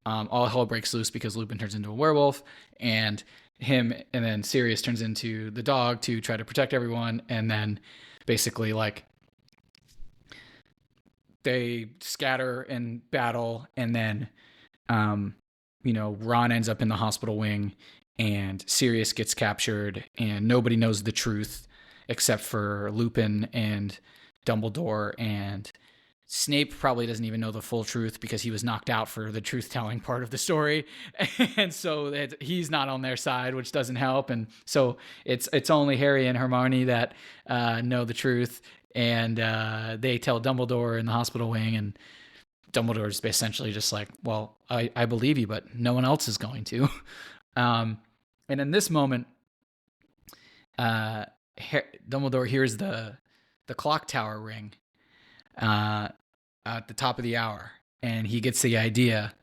Speaker 2: all hell breaks loose because Lupin turns into a werewolf, and then Sirius turns into the dog to try to protect everyone, and then basically like they scatter and battle, and then Ron ends up in the hospital wing, and Sirius gets captured, and nobody knows the truth except for Lupin and Dumbledore, and Snape probably doesn't even know the full truth because he was knocked out for the truth-telling part of the story, and so he's not on their side, which doesn't help. And so it's only Harry and Hermione that know the truth, and they tell Dumbledore in the hospital wing, and Dumbledore's essentially just like, well, I believe you, but no one else is going to. And in this moment, Dumbledore hears the clock tower ring at the top of the hour, and he gets the idea,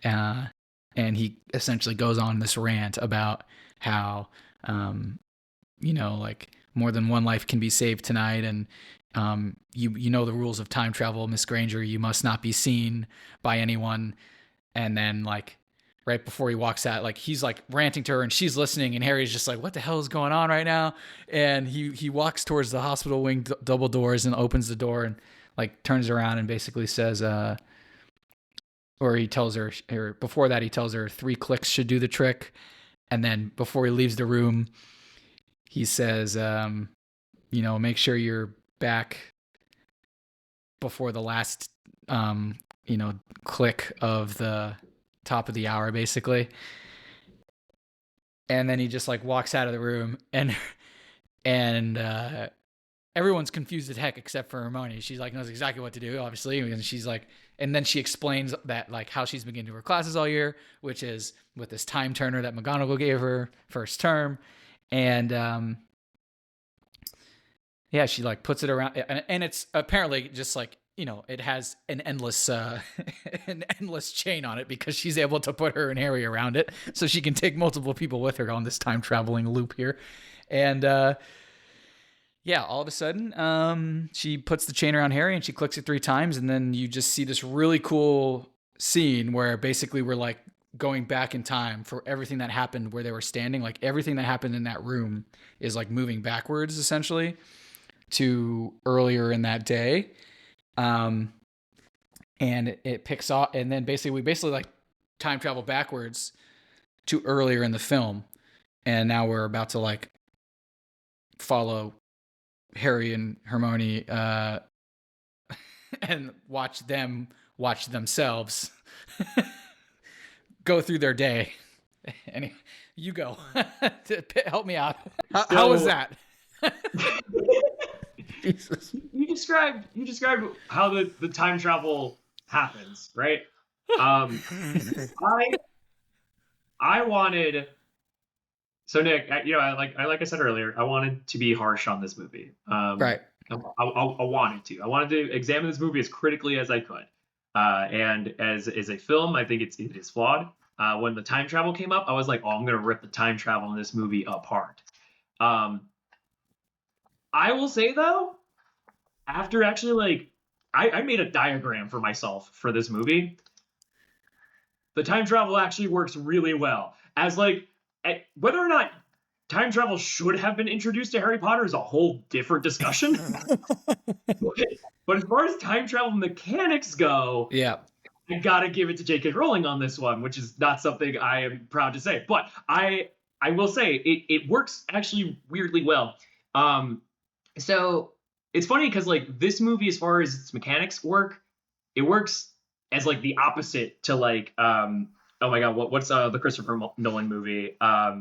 Speaker 2: and he essentially goes on this rant about how like more than one life can be saved tonight, and you know the rules of time travel, Miss Granger, you must not be seen by anyone. And then like right before he walks out, like he's like ranting to her and she's listening, and Harry's just like, what the hell is going on right now? And he walks towards the hospital wing double doors and opens the door and like turns around and basically says, or he tells her, or before that he tells her 3 clicks should do the trick. And then before he leaves the room, he says, make sure you're back before the last, click of the top of the hour, basically. And then he just like walks out of the room, and everyone's confused as heck except for Hermione. She's like knows exactly what to do, obviously, and she's like, and then she explains that like how she's been getting to her classes all year, which is with this time turner that McGonagall gave her first term, and Yeah, she like puts it around, and it's apparently just like, it has an endless an endless chain on it because she's able to put her and Harry around it, so she can take multiple people with her on this time traveling loop here, and yeah, all of a sudden, she puts the chain around Harry and she clicks it 3 times, and then you just see this really cool scene where basically we're like going back in time for everything that happened where they were standing. Like everything that happened in that room is like moving backwards essentially to earlier in that day. And it picks off, and then we basically like time travel backwards to earlier in the film. And now we're about to like follow Harry and Hermione, and watch themselves go through their day. Anyway, you go. Help me out. How was that?
Speaker 3: Jesus. You described how the time travel happens, right? I wanted. So Nick, like I said earlier, I wanted to be harsh on this movie.
Speaker 2: Right.
Speaker 3: I wanted to. I wanted to examine this movie as critically as I could. And as a film, I think it is flawed. When the time travel came up, I was like, oh, I'm gonna rip the time travel in this movie apart. I will say though, after actually like, I made a diagram for myself for this movie. The time travel actually works really well. As like, whether or not time travel should have been introduced to Harry Potter is a whole different discussion. But as far as time travel mechanics go,
Speaker 2: yeah,
Speaker 3: I gotta give it to J.K. Rowling on this one, which is not something I am proud to say. But I will say it works actually weirdly well. So it's funny because like this movie, as far as its mechanics work, it works as like the opposite to like oh my god, what's the Christopher Nolan movie? Not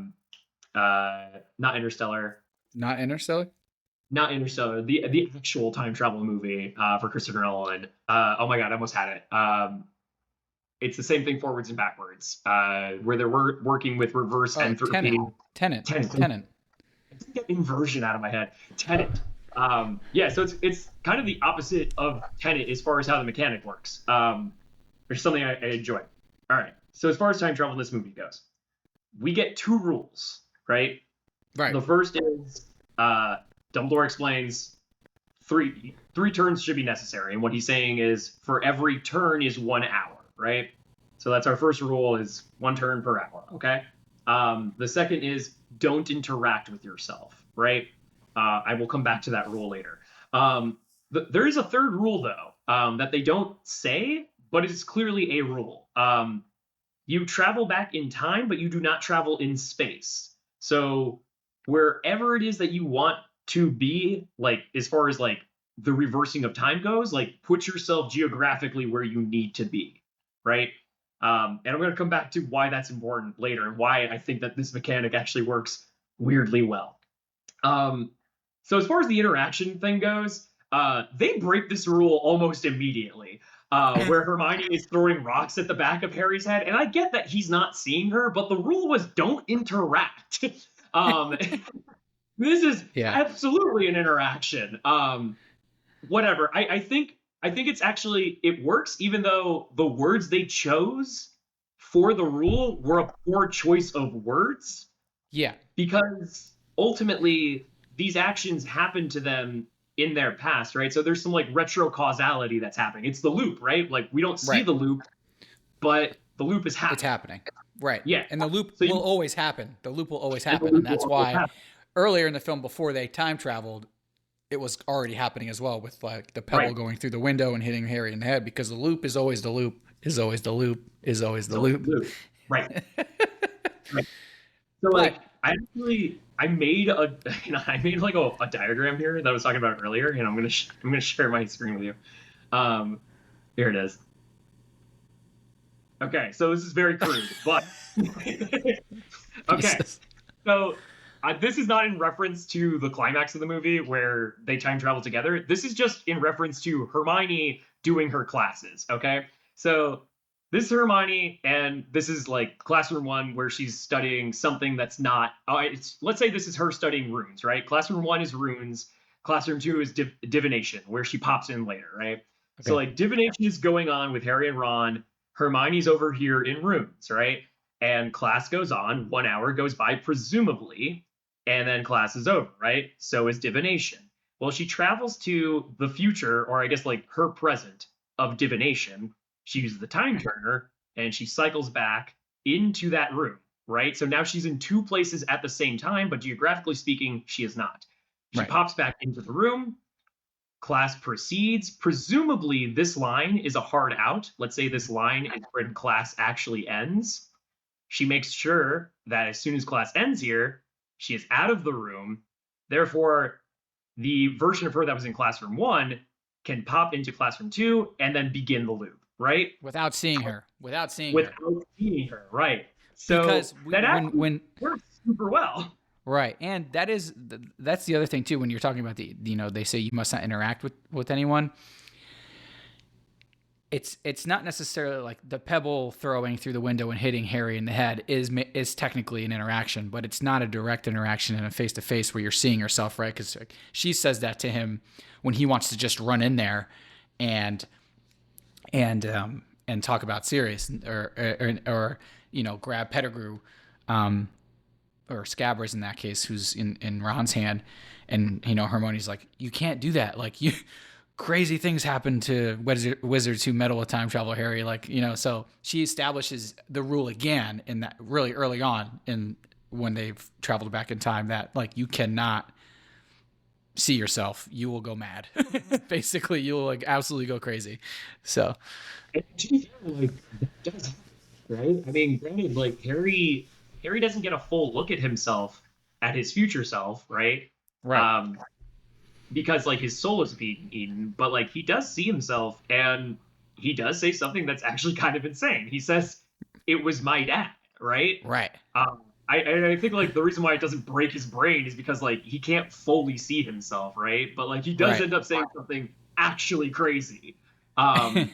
Speaker 3: Interstellar.
Speaker 2: Not Interstellar.
Speaker 3: Not Interstellar. The actual time travel movie for Christopher Nolan. Oh my god, I almost had it. It's the same thing forwards and backwards, where they're working with reverse entropy.
Speaker 2: Tenet.
Speaker 3: I can't get inversion out of my head. Tenet. Yeah, so it's kind of the opposite of Tenet as far as how the mechanic works. Which is something I enjoy. All right. So as far as time travel in this movie goes, we get 2 rules, right?
Speaker 2: Right.
Speaker 3: The first is Dumbledore explains three turns should be necessary, and what he's saying is for every turn is 1 hour, right? So that's our first rule, is 1 turn per hour. Okay. The second is don't interact with yourself, right? I will come back to that rule later. There is a third rule though that they don't say, but it is clearly a rule. You travel back in time, but you do not travel in space. So wherever it is that you want to be, like as far as like the reversing of time goes, like put yourself geographically where you need to be, right? And I'm going to come back to why that's important later and why I think that this mechanic actually works weirdly well. So as far as the interaction thing goes, they break this rule almost immediately. Where Hermione is throwing rocks at the back of Harry's head. And I get that he's not seeing her, but the rule was don't interact. This is absolutely an interaction. Whatever. I think it's actually, it works, even though the words they chose for the rule were a poor choice of words.
Speaker 2: Yeah.
Speaker 3: Because ultimately, these actions happen to them in their past, right? So there's some like retro causality that's happening. It's the loop, right? Like we don't see the loop, but the loop is happening.
Speaker 2: It's happening. Right.
Speaker 3: Yeah.
Speaker 2: And the loop will always happen. The loop will always happen. And that's why earlier in the film, before they time traveled, it was already happening as well, with like the pebble going through the window and hitting Harry in the head, because the loop is always the loop, is always the loop, is always the loop.
Speaker 3: Right. Right. So like I made like a diagram here that I was talking about earlier, and I'm gonna share my screen with you. Here it is. Okay, so this is very crude, but okay. So this is not in reference to the climax of the movie where they time travel together. This is just in reference to Hermione doing her classes. Okay, so this is Hermione, and this is like classroom 1 where she's studying something that's not. Let's say this is her studying runes, right? Classroom 1 is runes. Classroom 2 is divination, where she pops in later, right? So
Speaker 2: Okay.
Speaker 3: like divination is going on with Harry and Ron. Hermione's over here in rooms, right? And class goes on. 1 hour goes by, presumably, and then class is over, right? So is divination. Well, she travels to the future, or I guess like her present of divination. She uses the time turner and she cycles back into that room, right? So now she's in two places at the same time, but geographically speaking, she is not. She
Speaker 2: Right.
Speaker 3: pops back into the room. Class proceeds. Presumably, this line is a hard out. Let's say this line is when class actually ends. She makes sure that as soon as class ends here, she is out of the room. Therefore, the version of her that was in classroom 1 can pop into classroom 2 and then begin the loop, right?
Speaker 2: Without seeing her. Without seeing her.
Speaker 3: Without seeing her, right? So
Speaker 2: Because
Speaker 3: that actually
Speaker 2: when
Speaker 3: works super well.
Speaker 2: right, and that's the other thing too. When you're talking about they say you must not interact with anyone. It's not necessarily like the pebble throwing through the window and hitting Harry in the head is technically an interaction, but it's not a direct interaction in a face to face where you're seeing yourself, right? Because she says that to him when he wants to just run in there and talk about Sirius or grab Pettigrew, or Scabbers in that case, who's in Ron's hand, and Hermione's like, you can't do that, like you. Crazy things happen to wizards who meddle with time travel, Harry. So she establishes the rule again in that really early on when they've traveled back in time that like you cannot see yourself. You will go mad. Basically, you will like absolutely go crazy. So,
Speaker 3: like that does happen, right? I mean, granted, like Harry doesn't get a full look at himself at his future self, right?
Speaker 2: right.
Speaker 3: Because like his soul is being eaten, but like he does see himself, and he does say something that's actually kind of insane. He says, "It was my dad," right?
Speaker 2: Right.
Speaker 3: I think like the reason why it doesn't break his brain is because like he can't fully see himself, right? But like he does
Speaker 2: Right.
Speaker 3: end up saying something actually crazy. Um,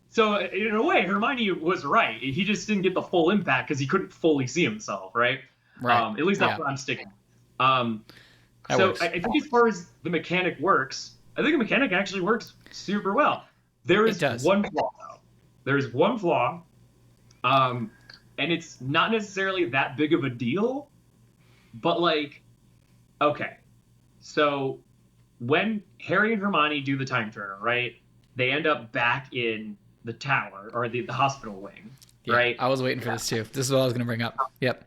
Speaker 3: so in a way, Hermione was right. He just didn't get the full impact because he couldn't fully see himself, right?
Speaker 2: Right.
Speaker 3: At least that's
Speaker 2: Yeah.
Speaker 3: what I'm sticking. With.
Speaker 2: That
Speaker 3: So
Speaker 2: works.
Speaker 3: I think as far as the mechanic works, I think the mechanic actually works super well. There
Speaker 2: It
Speaker 3: is
Speaker 2: does.
Speaker 3: one flaw, though. There's one flaw, and it's not necessarily that big of a deal, but like, okay, so when Harry and Hermione do the time turner, right? They end up back in the tower or the hospital wing,
Speaker 2: Yeah.
Speaker 3: right?
Speaker 2: I was waiting for this too. This is what I was going to bring up. Yep.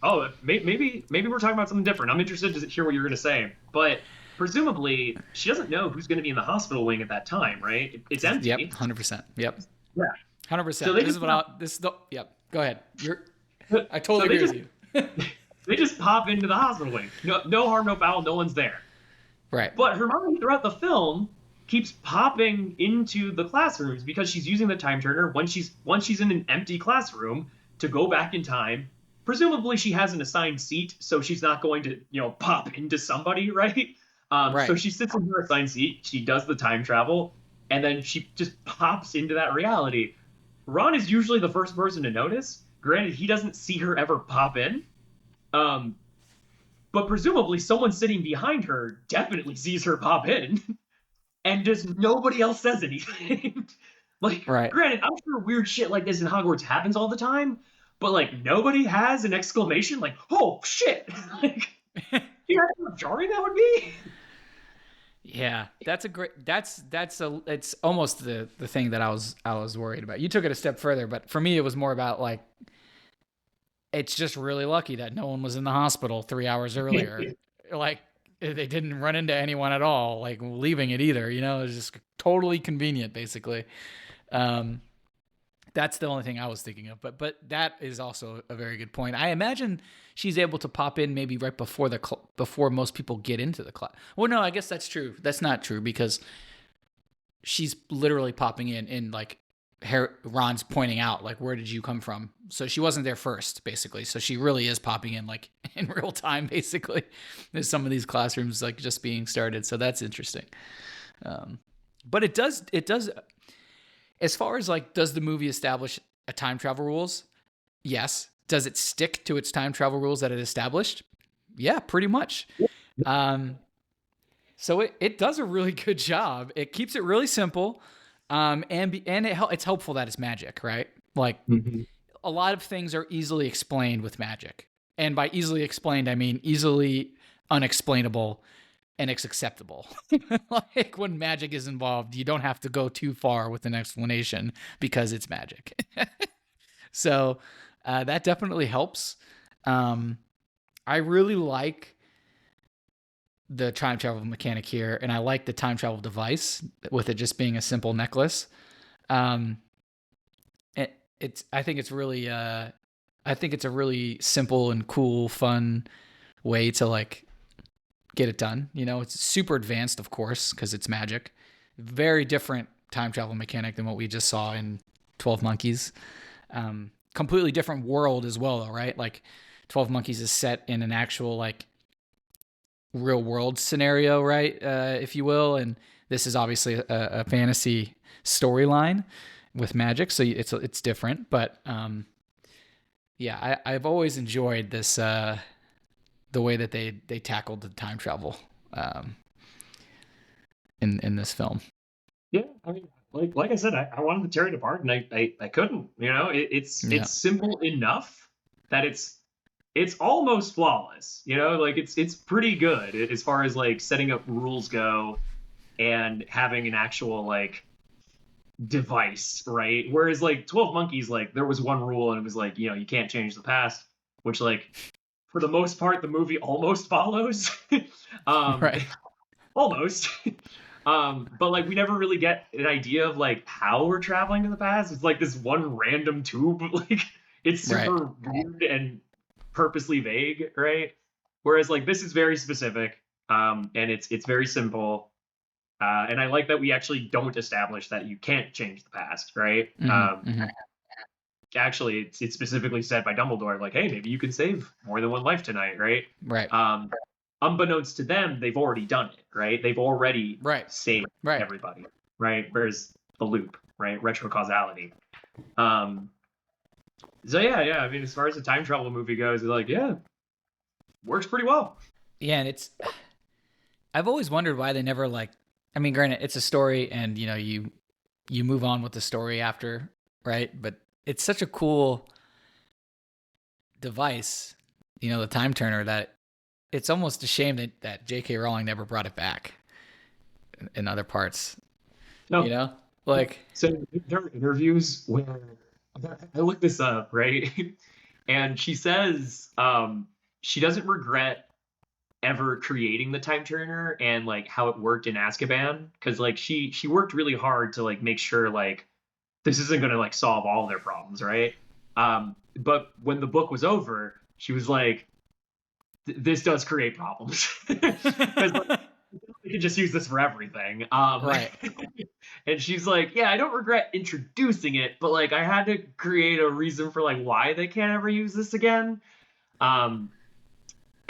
Speaker 3: Oh, maybe we're talking about something different. I'm interested to hear what you're going to say. But presumably, she doesn't know who's going to be in the hospital wing at that time, right? It's empty.
Speaker 2: Yep. 100%. Yep.
Speaker 3: Yeah.
Speaker 2: 100%.
Speaker 3: So they
Speaker 2: This is
Speaker 3: just
Speaker 2: what this is the. Yep. Go ahead. I
Speaker 3: so
Speaker 2: totally
Speaker 3: they
Speaker 2: agree with you.
Speaker 3: they just pop into the hospital wing. No harm, no foul. No one's there.
Speaker 2: Right.
Speaker 3: But Hermione throughout the film keeps popping into the classrooms because she's using the time turner when she's in an empty classroom to go back in time. Presumably she has an assigned seat, so she's not going to, pop into somebody, right?
Speaker 2: Right.
Speaker 3: So she sits in her assigned seat, she does the time travel, and then she just pops into that reality. Ron is usually the first person to notice. Granted, he doesn't see her ever pop in. But presumably someone sitting behind her definitely sees her pop in, and just nobody else says anything. Like,
Speaker 2: Right.
Speaker 3: granted, I'm sure weird shit like this in Hogwarts happens all the time, but like nobody has an exclamation like, "Oh shit!" Like, you know how jarring that would be?
Speaker 2: Yeah, that's a great. It's almost the thing that I was worried about. You took it a step further, but for me, it was more about like, it's just really lucky that no one was in the hospital 3 hours earlier. Like they didn't run into anyone at all, like leaving it either. It was just totally convenient, basically. That's the only thing I was thinking of, but that is also a very good point. I imagine she's able to pop in maybe right before before most people get into the class. Well, no, I guess that's true. That's not true because she's literally popping in like Ron's pointing out like, where did you come from? So she wasn't there first, basically. So she really is popping in like in real time, basically. There's some of these classrooms like just being started, so that's interesting. But it does. As far as like, does the movie establish a time travel rules? Yes. Does it stick to its time travel rules that it established? Yeah, pretty much. So it does a really good job. It keeps it really simple, it's helpful that it's magic, right? Like a lot of things are easily explained with magic, and by easily explained, I mean easily unexplainable, and it's acceptable. Like when magic is involved, you don't have to go too far with an explanation because it's magic. So that definitely helps. I really like the time travel mechanic here, and I like the time travel device with it just being a simple necklace. Um, I think it's really I think it's a really simple and cool, fun way to like get it done. You know, it's super advanced, of course, because it's magic. Very different time travel mechanic than what we just saw in 12 Monkeys. Completely different world as well, though, right? Like 12 Monkeys is set in an actual like real world scenario, right? If you will. And this is obviously a fantasy storyline with magic. So it's different, but yeah, I've always enjoyed this, the way that they tackled the time travel in this film.
Speaker 3: Yeah, I mean, like I said, I wanted to tear it apart, and I couldn't. You know, it's simple enough that it's almost flawless. You know, like it's pretty good as far as like setting up rules go, and having an actual like device, right? Whereas like 12 Monkeys, like there was one rule, and it was like, you know, you can't change the past, which like for the most part the movie almost follows.
Speaker 2: Right.
Speaker 3: Almost. But like we never really get an idea of like how we're traveling to the past. It's like this one random tube, like it's super weird and purposely vague, right? Whereas like this is very specific, and it's very simple. And I like that we actually don't establish that you can't change the past, right? Actually, it's specifically said by Dumbledore, like, hey, maybe you can save more than one life tonight, right?
Speaker 2: Right.
Speaker 3: Unbeknownst to them, they've already done it, right? They've already saved everybody, right? Where's the loop, right? Retrocausality. So yeah. I mean, as far as the time travel movie goes, it's like, yeah, works pretty well.
Speaker 2: Yeah, and I've always wondered why they never like. I mean, granted, it's a story, and you know, you move on with the story after, right? But it's such a cool device, you know, the time turner, that it's almost a shame that J.K. Rowling never brought it back in other parts. No. You know, like,
Speaker 3: so there are interviews where I looked this up, right? And she says she doesn't regret ever creating the time turner and like how it worked in Azkaban, because like she worked really hard to like make sure like this isn't going to like solve all their problems, right? But when the book was over, she was like, this does create problems. Because like, you could just use this for everything.
Speaker 2: right.
Speaker 3: And she's like, yeah, I don't regret introducing it, but like I had to create a reason for like why they can't ever use this again.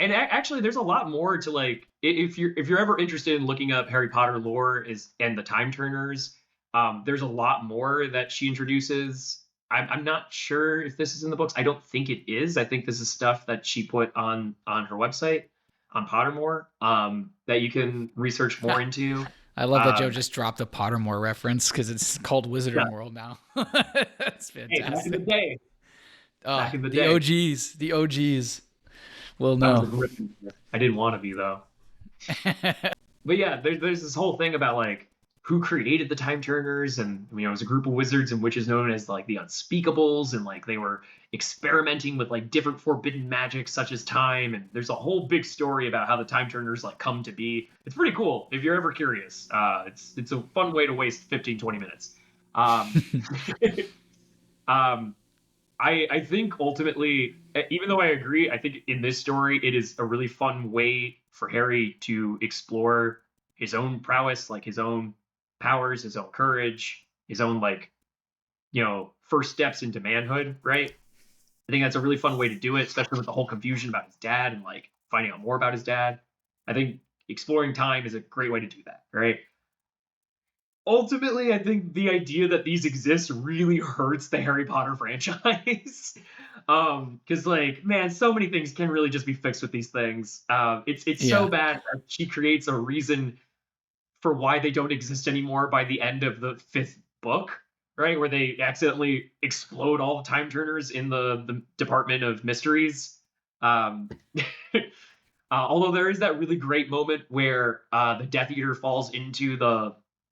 Speaker 3: And actually, there's a lot more to like if you're ever interested in looking up Harry Potter lore and the time turners. There's a lot more that she introduces. I'm not sure if this is in the books. I don't think it is. I think this is stuff that she put on her website on Pottermore, that you can research more into.
Speaker 2: I love that Joe just dropped a Pottermore reference because it's called Wizarding World now. That's fantastic.
Speaker 3: Hey, back in the day.
Speaker 2: Back in the day. The OGs. Well, no.
Speaker 3: I didn't want to be, though. But yeah, there's this whole thing about like who created the time turners, and you know, it was a group of wizards and witches known as like the Unspeakables, and like they were experimenting with like different forbidden magic such as time, and there's a whole big story about how the time turners like come to be. It's pretty cool if you're ever curious. It's a fun way to waste 15-20 minutes. I think ultimately, even though I agree, I think in this story it is a really fun way for Harry to explore his own prowess, like his own powers, his own courage, his own like, you know, first steps into manhood, right? I think that's a really fun way to do it, especially with the whole confusion about his dad and like finding out more about his dad. I think exploring time is a great way to do that, right? ultimately, I think the idea that these exist really hurts the Harry Potter franchise. Because like, man, so many things can really just be fixed with these things. It's so
Speaker 2: Yeah.
Speaker 3: bad that she creates a reason for why they don't exist anymore by the end of the fifth book, right? Where they accidentally explode all the time turners in the Department of Mysteries. Um, although there is that really great moment where the Death Eater falls into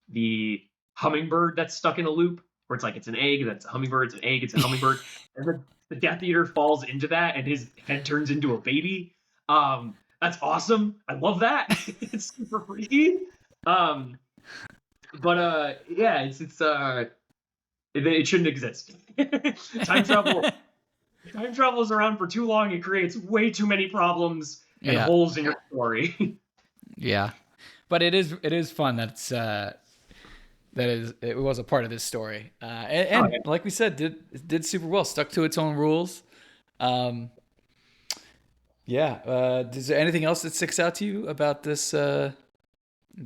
Speaker 3: the hummingbird that's stuck in a loop, where it's like it's an egg, that's a hummingbird, it's an egg, it's a hummingbird, and the Death Eater falls into that, and his head turns into a baby. That's awesome. I love that. It's super freaky. Um, but yeah, it shouldn't exist. time travel Time travel is around for too long. It creates way too many problems and holes in your story.
Speaker 2: Yeah, but it is fun. It was a part of this story, and like we said, did super well. Stuck to its own rules. Is there anything else that sticks out to you about this? The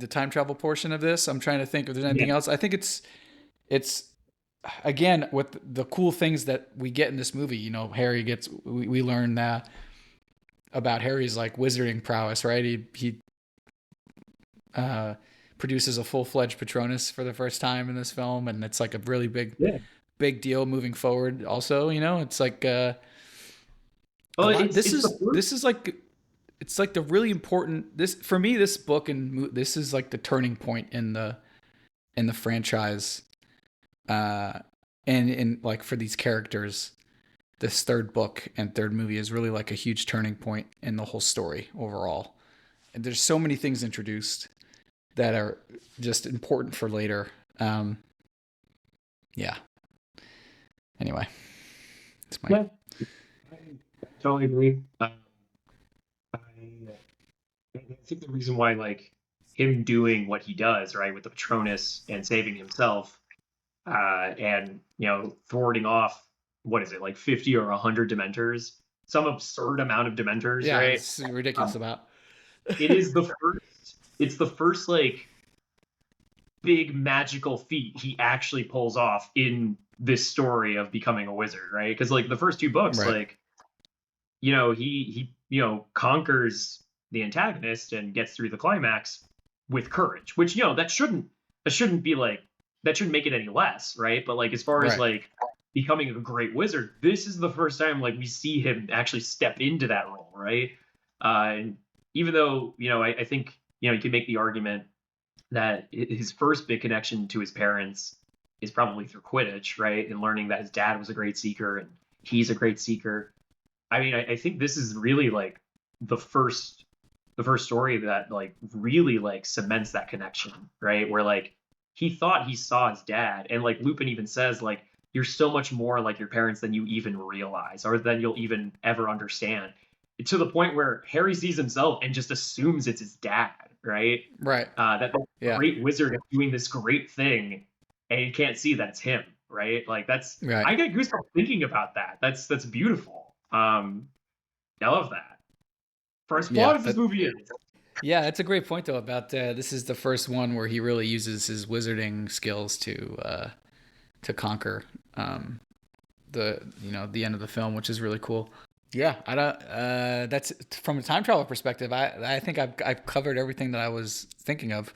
Speaker 2: time travel portion of this? I'm trying to think if there's anything else. I think it's again with the cool things that we get in this movie. You know, we learn that about Harry's like wizarding prowess, right? He produces a full-fledged Patronus for the first time in this film, and it's like a really big deal moving forward. Also, you know, it's like this is like it's like the really important for me. This book and this is like the turning point in the franchise, and in like for these characters, this third book and third movie is really like a huge turning point in the whole story overall. And there's so many things introduced that are just important for later. Anyway, it's my.
Speaker 3: Yeah, I totally agree. I think the reason why, like, him doing what he does, right, with the Patronus and saving himself, and thwarting off what is it, like 50 or 100 Dementors, some absurd amount of Dementors, right?
Speaker 2: It's ridiculous about.
Speaker 3: It's the first like big magical feat he actually pulls off in this story of becoming a wizard, right? Because like the first two books, like he conquers the antagonist and gets through the climax with courage, which that shouldn't make it any less, right? But like as far as like becoming a great wizard, this is the first time like we see him actually step into that role, right? And even though I think you can make the argument that his first big connection to his parents is probably through Quidditch, right? And learning that his dad was a great seeker and he's a great seeker. I mean, I think this is really like the first story that like really like cements that connection, right? Where like he thought he saw his dad, and like Lupin even says like you're so much more like your parents than you even realize or than you'll even ever understand. To the point where Harry sees himself and just assumes it's his dad, right?
Speaker 2: Right.
Speaker 3: That great wizard is doing this great thing, and he can't see that it's him, right? Like that's I get goosebumps thinking about that. That's beautiful. I love that. For as flawed as this movie is.
Speaker 2: Yeah, that's a great point though. About this is the first one where he really uses his wizarding skills to conquer the end of the film, which is really cool. Yeah, I don't. That's from a time travel perspective. I think I've covered everything that I was thinking of.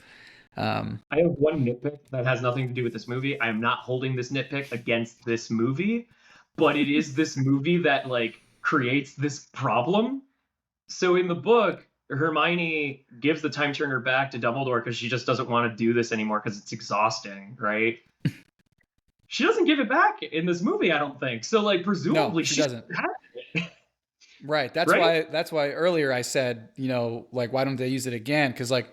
Speaker 3: I have one nitpick that has nothing to do with this movie. I am not holding this nitpick against this movie, but it is this movie that like creates this problem. So in the book, Hermione gives the time turner back to Dumbledore because she just doesn't want to do this anymore because it's exhausting, right? She doesn't give it back in this movie, I don't think. So like presumably
Speaker 2: she doesn't. Right. That's why earlier I said, like, why don't they use it again? Because like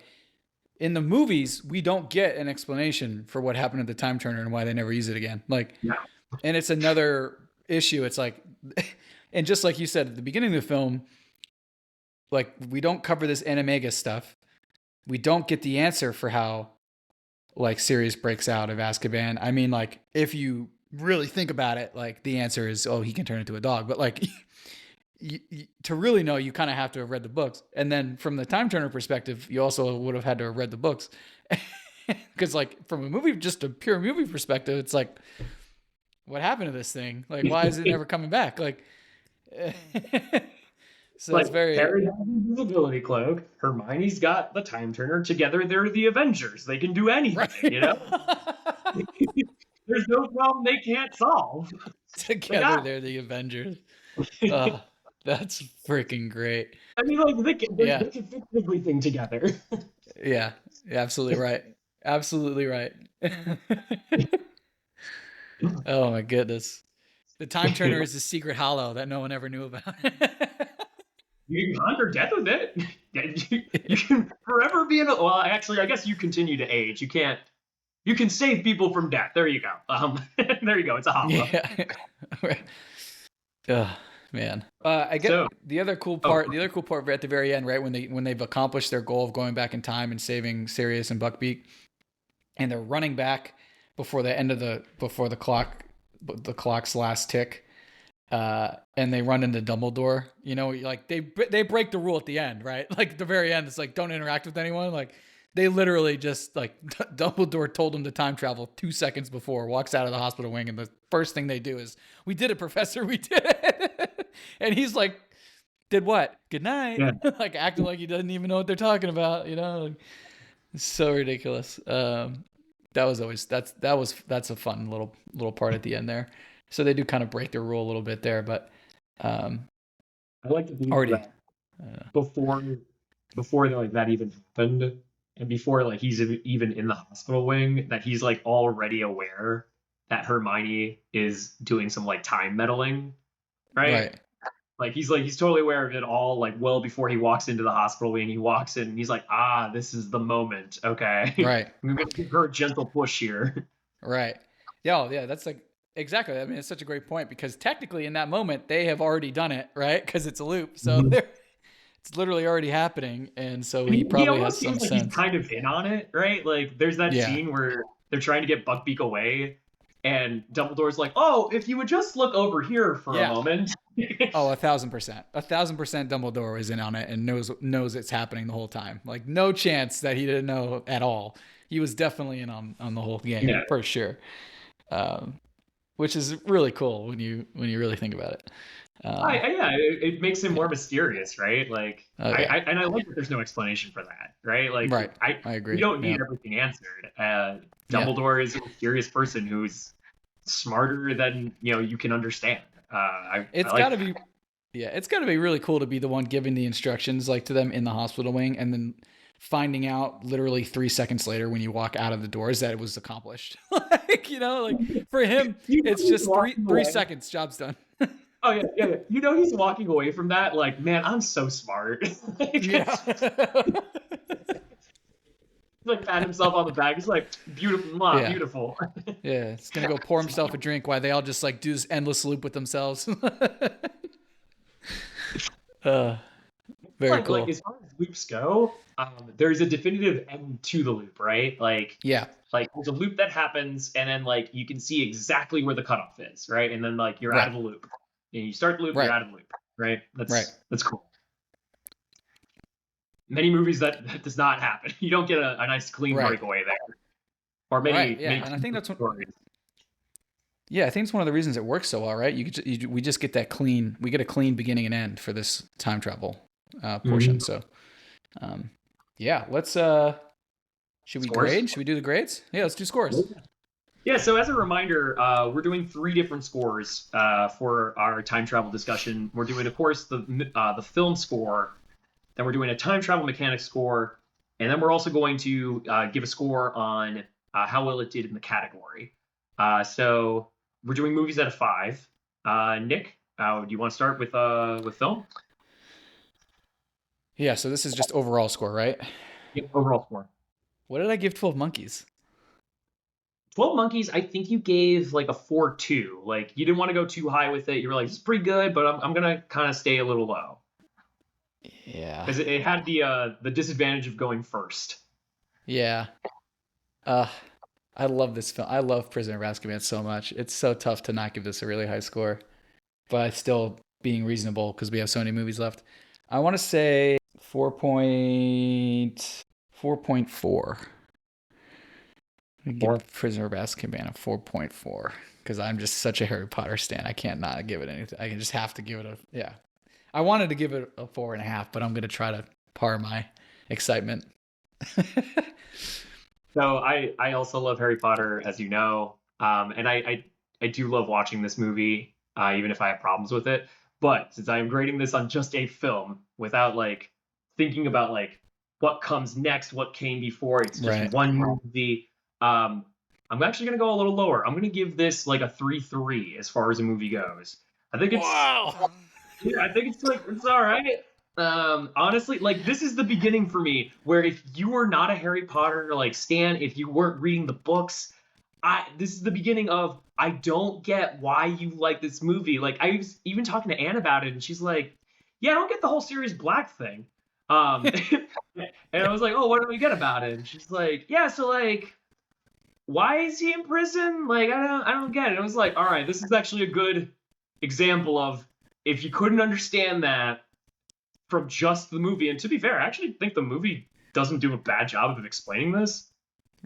Speaker 2: in the movies, we don't get an explanation for what happened to the time turner and why they never use it again. Like, and it's another issue. It's like, and just like you said at the beginning of the film, like we don't cover this animagus stuff. We don't get the answer for how like Sirius breaks out of Azkaban. I mean, like if you really think about it, like the answer is, oh, he can turn into a dog. But like to really know, you kind of have to have read the books. And then from the time turner perspective, you also would have had to have read the books. because like from a movie, just a pure movie perspective, it's like, what happened to this thing? Like, why is it never coming back? Like, so
Speaker 3: Like,
Speaker 2: it's very
Speaker 3: Harry has the invisibility cloak. Hermione's got the time turner. Together, they're the Avengers. They can do anything.
Speaker 2: right.
Speaker 3: You know, there's no problem they can't solve.
Speaker 2: Together, they're the Avengers. That's freaking great.
Speaker 3: I mean, like they
Speaker 2: Yeah.
Speaker 3: can fix everything together.
Speaker 2: Yeah, absolutely right. Absolutely right. Oh my goodness. The time turner is a secret hollow that no one ever knew about.
Speaker 3: You can conquer death with it. You can forever be in a. Well, actually, I guess you continue to age. You can't. You can save people from death. There you go. There you go. It's a hollow.
Speaker 2: Yeah. Oh, man. I get the other cool part. The other cool part at the very end, right when they've accomplished their goal of going back in time and saving Sirius and Buckbeak, and they're running back before the end of the clock's last tick, and they run into Dumbledore. You know, like they break the rule at the end, right? Like at the very end, it's like don't interact with anyone. Like they literally just like Dumbledore told them to time travel 2 seconds before, walks out of the hospital wing, and the first thing they do is, "We did it, Professor, we did it." And he's like, "Did what? Good night." Yeah. Like acting like he doesn't even know what they're talking about. You know, it's so ridiculous. That's a fun little part at the end there. So they do kind of break their rule a little bit there, but
Speaker 3: I like to think
Speaker 2: already
Speaker 3: that before like that even happened, and before like he's even in the hospital wing, that he's like already aware that Hermione is doing some like time meddling, right? Like he's totally aware of it all, like well before he walks into the hospital wing. He walks in and he's like, this is the moment. Okay.
Speaker 2: Right.
Speaker 3: I'm gonna give her a gentle push here.
Speaker 2: Right. Yeah, that's like exactly. I mean, it's such a great point because technically in that moment they have already done it, right? Because it's a loop. So it's literally already happening. And so he probably has some sense.
Speaker 3: He's kind of in on it, right? Like there's that scene where they're trying to get Buckbeak away and Dumbledore's like, "Oh, if you would just look over here for a moment."
Speaker 2: Oh, 1,000%. 1,000% Dumbledore is in on it and knows it's happening the whole time. Like no chance that he didn't know at all. He was definitely in on the whole game for sure. Which is really cool when you really think about it.
Speaker 3: It makes him more mysterious, right? Like, I like that there's no explanation for that, right? Like,
Speaker 2: right. I agree.
Speaker 3: We don't need everything answered. Dumbledore is a mysterious person who's smarter than you can understand.
Speaker 2: It's got to be really cool to be the one giving the instructions like to them in the hospital wing, and then finding out literally 3 seconds later when you walk out of the doors that it was accomplished. Like for him, it's just 3 seconds, job's done.
Speaker 3: Oh yeah. He's walking away from that like, man, I'm so smart. Like pat himself on the back. He's like, beautiful, beautiful.
Speaker 2: Yeah, he's gonna go pour himself a drink while they all just like do this endless loop with themselves. Very cool.
Speaker 3: Like as far as loops go, there's a definitive end to the loop, right? Like like there's a loop that happens, and then like you can see exactly where the cutoff is, right? And then like you're out of the loop, and you start the loop, you're out of the loop, right? That's cool. Many movies that does not happen. You don't get a nice clean breakaway there, or many.
Speaker 2: And I think that's what. Yeah, I think it's one of the reasons it works so well, right? We just get that clean. We get a clean beginning and end for this time travel portion. So, let's. Should we grade? Should we do the grades? Yeah, let's do scores.
Speaker 3: Yeah. So as a reminder, we're doing 3 different scores for our time travel discussion. We're doing, of course, the film score. Then we're doing a time travel mechanics score, and then we're also going to give a score on how well it did in the category. So we're doing movies out of 5. Nick, do you want to start with film?
Speaker 2: Yeah. So this is just overall score, right?
Speaker 3: Yep, overall score.
Speaker 2: What did I give 12 Monkeys?
Speaker 3: 12 Monkeys, I think you gave like a 4.2. Like you didn't want to go too high with it. You were like, it's pretty good, but I'm gonna kind of stay a little low.
Speaker 2: Yeah.
Speaker 3: Because it had the disadvantage of going first.
Speaker 2: Yeah. I love this film. I love Prisoner of Azkaban so much. It's so tough to not give this a really high score, but still being reasonable because we have so many movies left. I want to say 4.4. Give Prisoner of Azkaban a 4.4 because I'm just such a Harry Potter stan. I can't not give it anything. I just have to give it yeah. I wanted to give it a 4.5, but I'm gonna try to par my excitement.
Speaker 3: So I also love Harry Potter, as you know, and I do love watching this movie, even if I have problems with it. But since I am grading this on just a film without like thinking about like what comes next, what came before, it's just one movie. I'm actually gonna go a little lower. I'm gonna give this like a 3.3 as far as a movie goes. I think it's yeah, I think it's like it's all right. Honestly, like this is the beginning for me where if you were not a Harry Potter like stan, if you weren't reading the books, this is the beginning of I don't get why you like this movie. Like I was even talking to Anne about it, and she's like, "Yeah, I don't get the whole Sirius Black thing." And I was like, "Oh, what do we get about it?" And she's like, "Yeah, so like, why is he in prison? Like, I don't get it." And I was like, "All right, this is actually a good example of if you couldn't understand that from just the movie." And to be fair, I actually think the movie doesn't do a bad job of explaining this.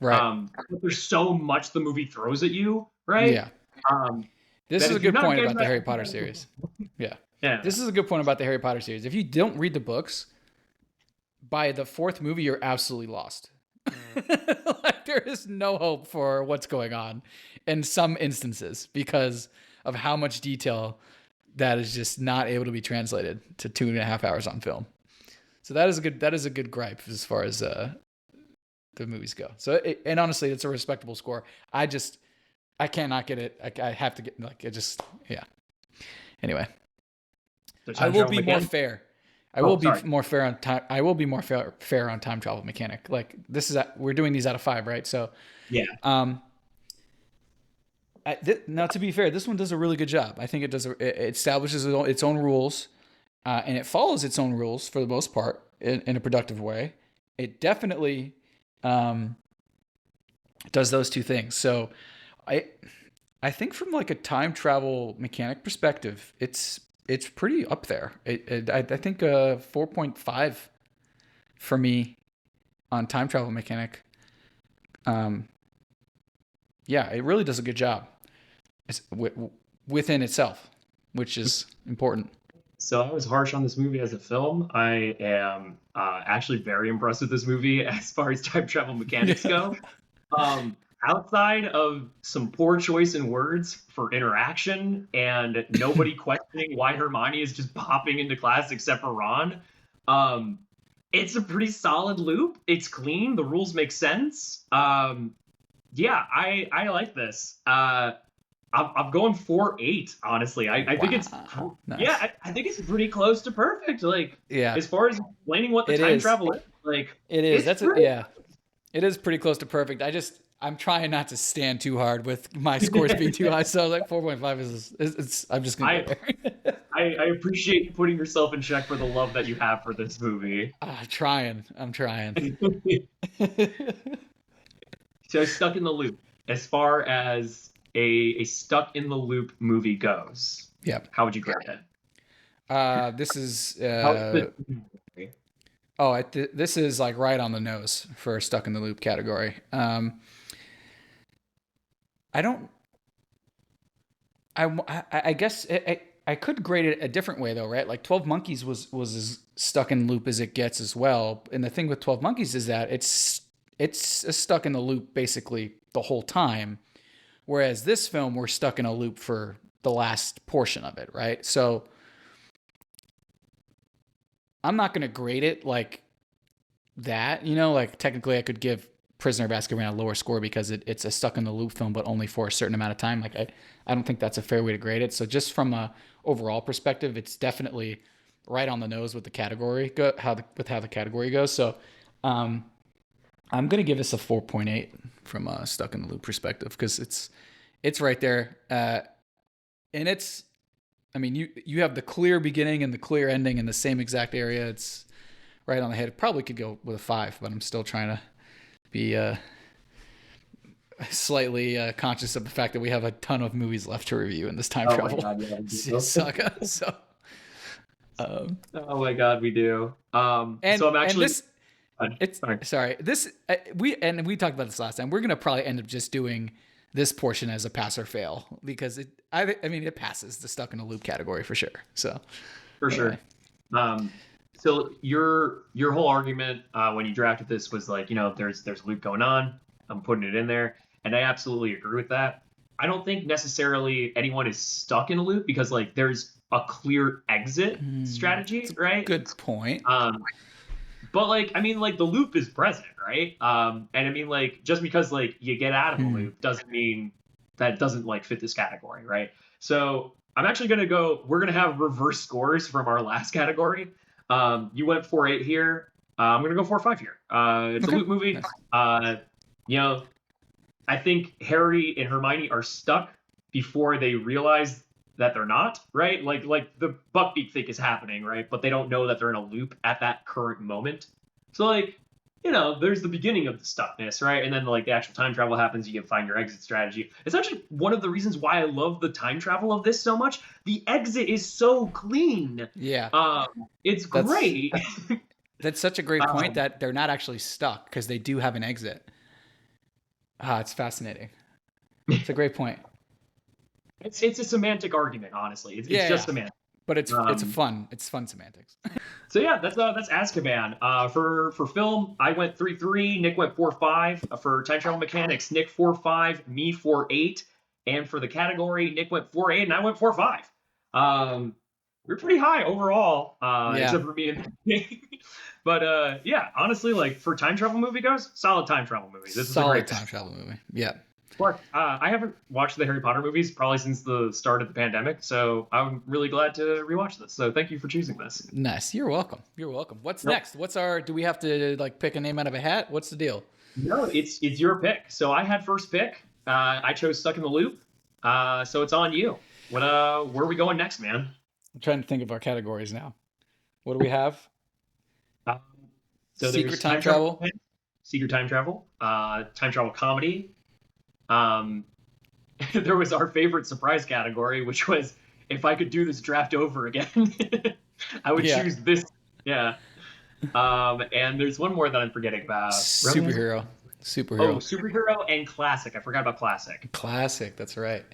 Speaker 2: Right.
Speaker 3: There's so much the movie throws at you, right?
Speaker 2: Yeah. This is a good point about the Harry Potter series. Yeah.
Speaker 3: Yeah.
Speaker 2: This is a good point about the Harry Potter series. If you don't read the books, by the fourth movie, you're absolutely lost. Like there is no hope for what's going on in some instances because of how much detail that is just not able to be translated to 2.5 hours on film. So that is a good gripe as far as the movies go. So and honestly, it's a respectable score. I cannot get it. I have to get like it just yeah. Anyway, I will be more fair. I will be more fair on time. I will be more fair on time travel mechanic. Like this is we're doing these out of 5, right? So
Speaker 3: yeah.
Speaker 2: Now, to be fair, this one does a really good job. I think it does. It establishes its own rules, and it follows its own rules for the most part in a productive way. It definitely does those two things. So, I think from like a time travel mechanic perspective, it's pretty up there. I think 4.5 for me on time travel mechanic. Yeah, it really does a good job. It's within itself, which is important.
Speaker 3: So I was harsh on this movie as a film. I am actually very impressed with this movie as far as time travel mechanics go. Outside of some poor choice in words for interaction and nobody questioning why Hermione is just popping into class except for Ron, it's a pretty solid loop. It's clean. The rules make sense. Yeah, I like this. I'm going 4.8. Honestly, I think it's nice. Yeah, I think it's pretty close to perfect. Like, yeah, as far as explaining what the time travel is, like
Speaker 2: it is. It is pretty close to perfect. I'm trying not to stand too hard with my scores being too high. So like 4.5 is I'm just gonna go there.
Speaker 3: I appreciate you putting yourself in check for the love that you have for this movie.
Speaker 2: I'm trying.
Speaker 3: So stuck in the loop. As far as a stuck in the loop movie goes,
Speaker 2: yeah,
Speaker 3: how would you grade it?
Speaker 2: This is this is like right on the nose for stuck in the loop category. I guess I could grade it a different way though, right? Like 12 Monkeys was as stuck in the loop as it gets as well. And the thing with 12 Monkeys is that it's stuck in the loop basically the whole time. Whereas this film, we're stuck in a loop for the last portion of it, right? So I'm not going to grade it like that, like technically I could give Prisoner of Azkaban a lower score because it's a stuck in the loop film, but only for a certain amount of time. Like I don't think that's a fair way to grade it. So just from a overall perspective, it's definitely right on the nose with the category, how the category goes. So I'm going to give this a 4.8 from a stuck in the loop perspective because it's right there. And it's, I mean, you have the clear beginning and the clear ending in the same exact area. It's right on the head. It probably could go with a 5, but I'm still trying to be slightly conscious of the fact that we have a ton of movies left to review in this time travel saga. So,
Speaker 3: oh my God, we do.
Speaker 2: And
Speaker 3: so I'm actually.
Speaker 2: It's
Speaker 3: Sorry.
Speaker 2: sorry. This we talked about this last time. We're gonna probably end up just doing this portion as a pass or fail because I mean it passes the stuck in a loop category for sure. So
Speaker 3: For sure. So your whole argument when you drafted this was like, there's a loop going on. I'm putting it in there, and I absolutely agree with that. I don't think necessarily anyone is stuck in a loop because like there's a clear exit strategy, right?
Speaker 2: Good point.
Speaker 3: But like, I mean, like the loop is present, right? And I mean, like, just because like you get out of the loop doesn't mean that it doesn't like fit this category, right? So I'm actually we're gonna have reverse scores from our last category. You went 4-8 here. I'm gonna go 4-5 here. It's a loop movie. I think Harry and Hermione are stuck before they realize that they're not, right? Like the Buckbeak thing is happening, right? But they don't know that they're in a loop at that current moment. So like, there's the beginning of the stuckness, right? And then like the actual time travel happens, you can find your exit strategy. It's actually one of the reasons why I love the time travel of this so much. The exit is so clean.
Speaker 2: Yeah.
Speaker 3: It's great.
Speaker 2: That's such a great point that they're not actually stuck because they do have an exit. It's fascinating. It's a great point.
Speaker 3: It's a semantic argument, honestly. It's just semantic.
Speaker 2: But it's fun semantics.
Speaker 3: So yeah, that's Azkaban. For film, I went 3-3. Nick went 4-5. For time travel mechanics, Nick 4-5, me 4-8, and for the category, Nick went 4-8, and I went 4-5. We're pretty high overall, except for me and Nick. But yeah, honestly, like for time travel movie goes, solid time travel movie. This is a great
Speaker 2: time travel movie. Yeah.
Speaker 3: But I haven't watched the Harry Potter movies probably since the start of the pandemic, so I'm really glad to rewatch this. So thank you for choosing this.
Speaker 2: Nice. You're welcome. What's next? Do we have to like pick a name out of a hat? What's the deal?
Speaker 3: No, it's your pick. So I had first pick. I chose Stuck in the Loop. So it's on you. Where are we going next, man?
Speaker 2: I'm trying to think of our categories now. What do we have?
Speaker 3: So
Speaker 2: Secret time travel.
Speaker 3: Secret time travel. Time travel comedy. There was our favorite surprise category, which was if I could do this draft over again, I would choose this. Yeah. And there's one more that I'm forgetting about.
Speaker 2: Superhero.
Speaker 3: Oh, superhero and classic. I forgot about classic.
Speaker 2: Classic. That's right.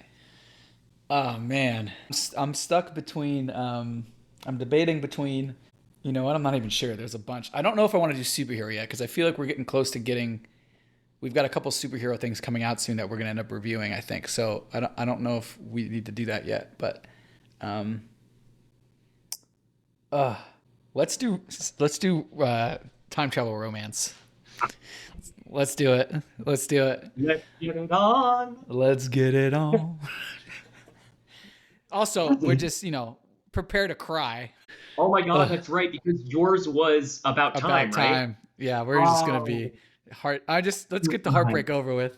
Speaker 2: Oh man, I'm stuck between. I'm debating between. You know what? I'm not even sure. There's a bunch. I don't know if I want to do superhero yet because I feel like we're getting close to getting. We've got a couple superhero things coming out soon that we're gonna end up reviewing, I think. So I don't know if we need to do that yet, but let's do time travel romance. Let's do it. Let's get it on. Also, we're just prepare to cry.
Speaker 3: Oh my God, that's right, because yours was about time, right?
Speaker 2: Yeah, we're just gonna be heart. Let's get the heartbreak over with.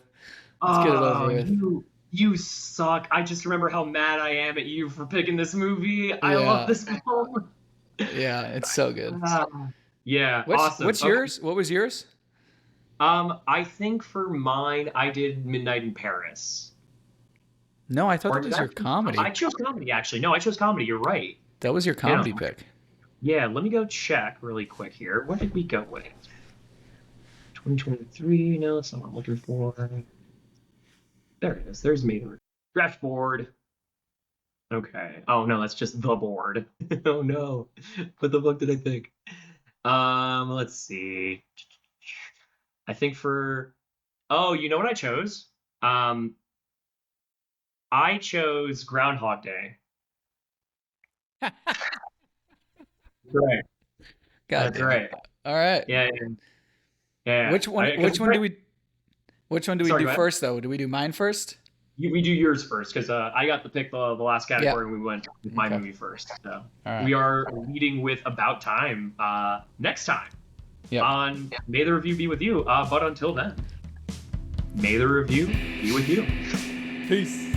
Speaker 2: Let's get it over with.
Speaker 3: You suck. I just remember how mad I am at you for picking this movie. I love this film.
Speaker 2: Yeah, it's so good.
Speaker 3: Yeah, awesome.
Speaker 2: What's yours? What was yours?
Speaker 3: I think for mine, I did Midnight in Paris.
Speaker 2: No, I thought that was your comedy.
Speaker 3: I chose comedy, actually. No, I chose comedy. You're right.
Speaker 2: That was your comedy pick.
Speaker 3: Yeah, let me go check really quick here. What did we go with? 2023. No, that's not what I'm looking for. There it is. There's me. Draft board. Okay. Oh, no, that's just the board. Oh, no. What the fuck did I pick? Let's see. I think oh, you know what I chose? I chose Groundhog Day. Right.
Speaker 2: That's right. All right.
Speaker 3: Yeah.
Speaker 2: Which one do we do first though? Do we do mine first?
Speaker 3: We do yours first because I got to pick the last category and we went with my movie first. So we are leading with About Time next time on May the Review Be With You. But until then, may the review be with you.
Speaker 2: Peace.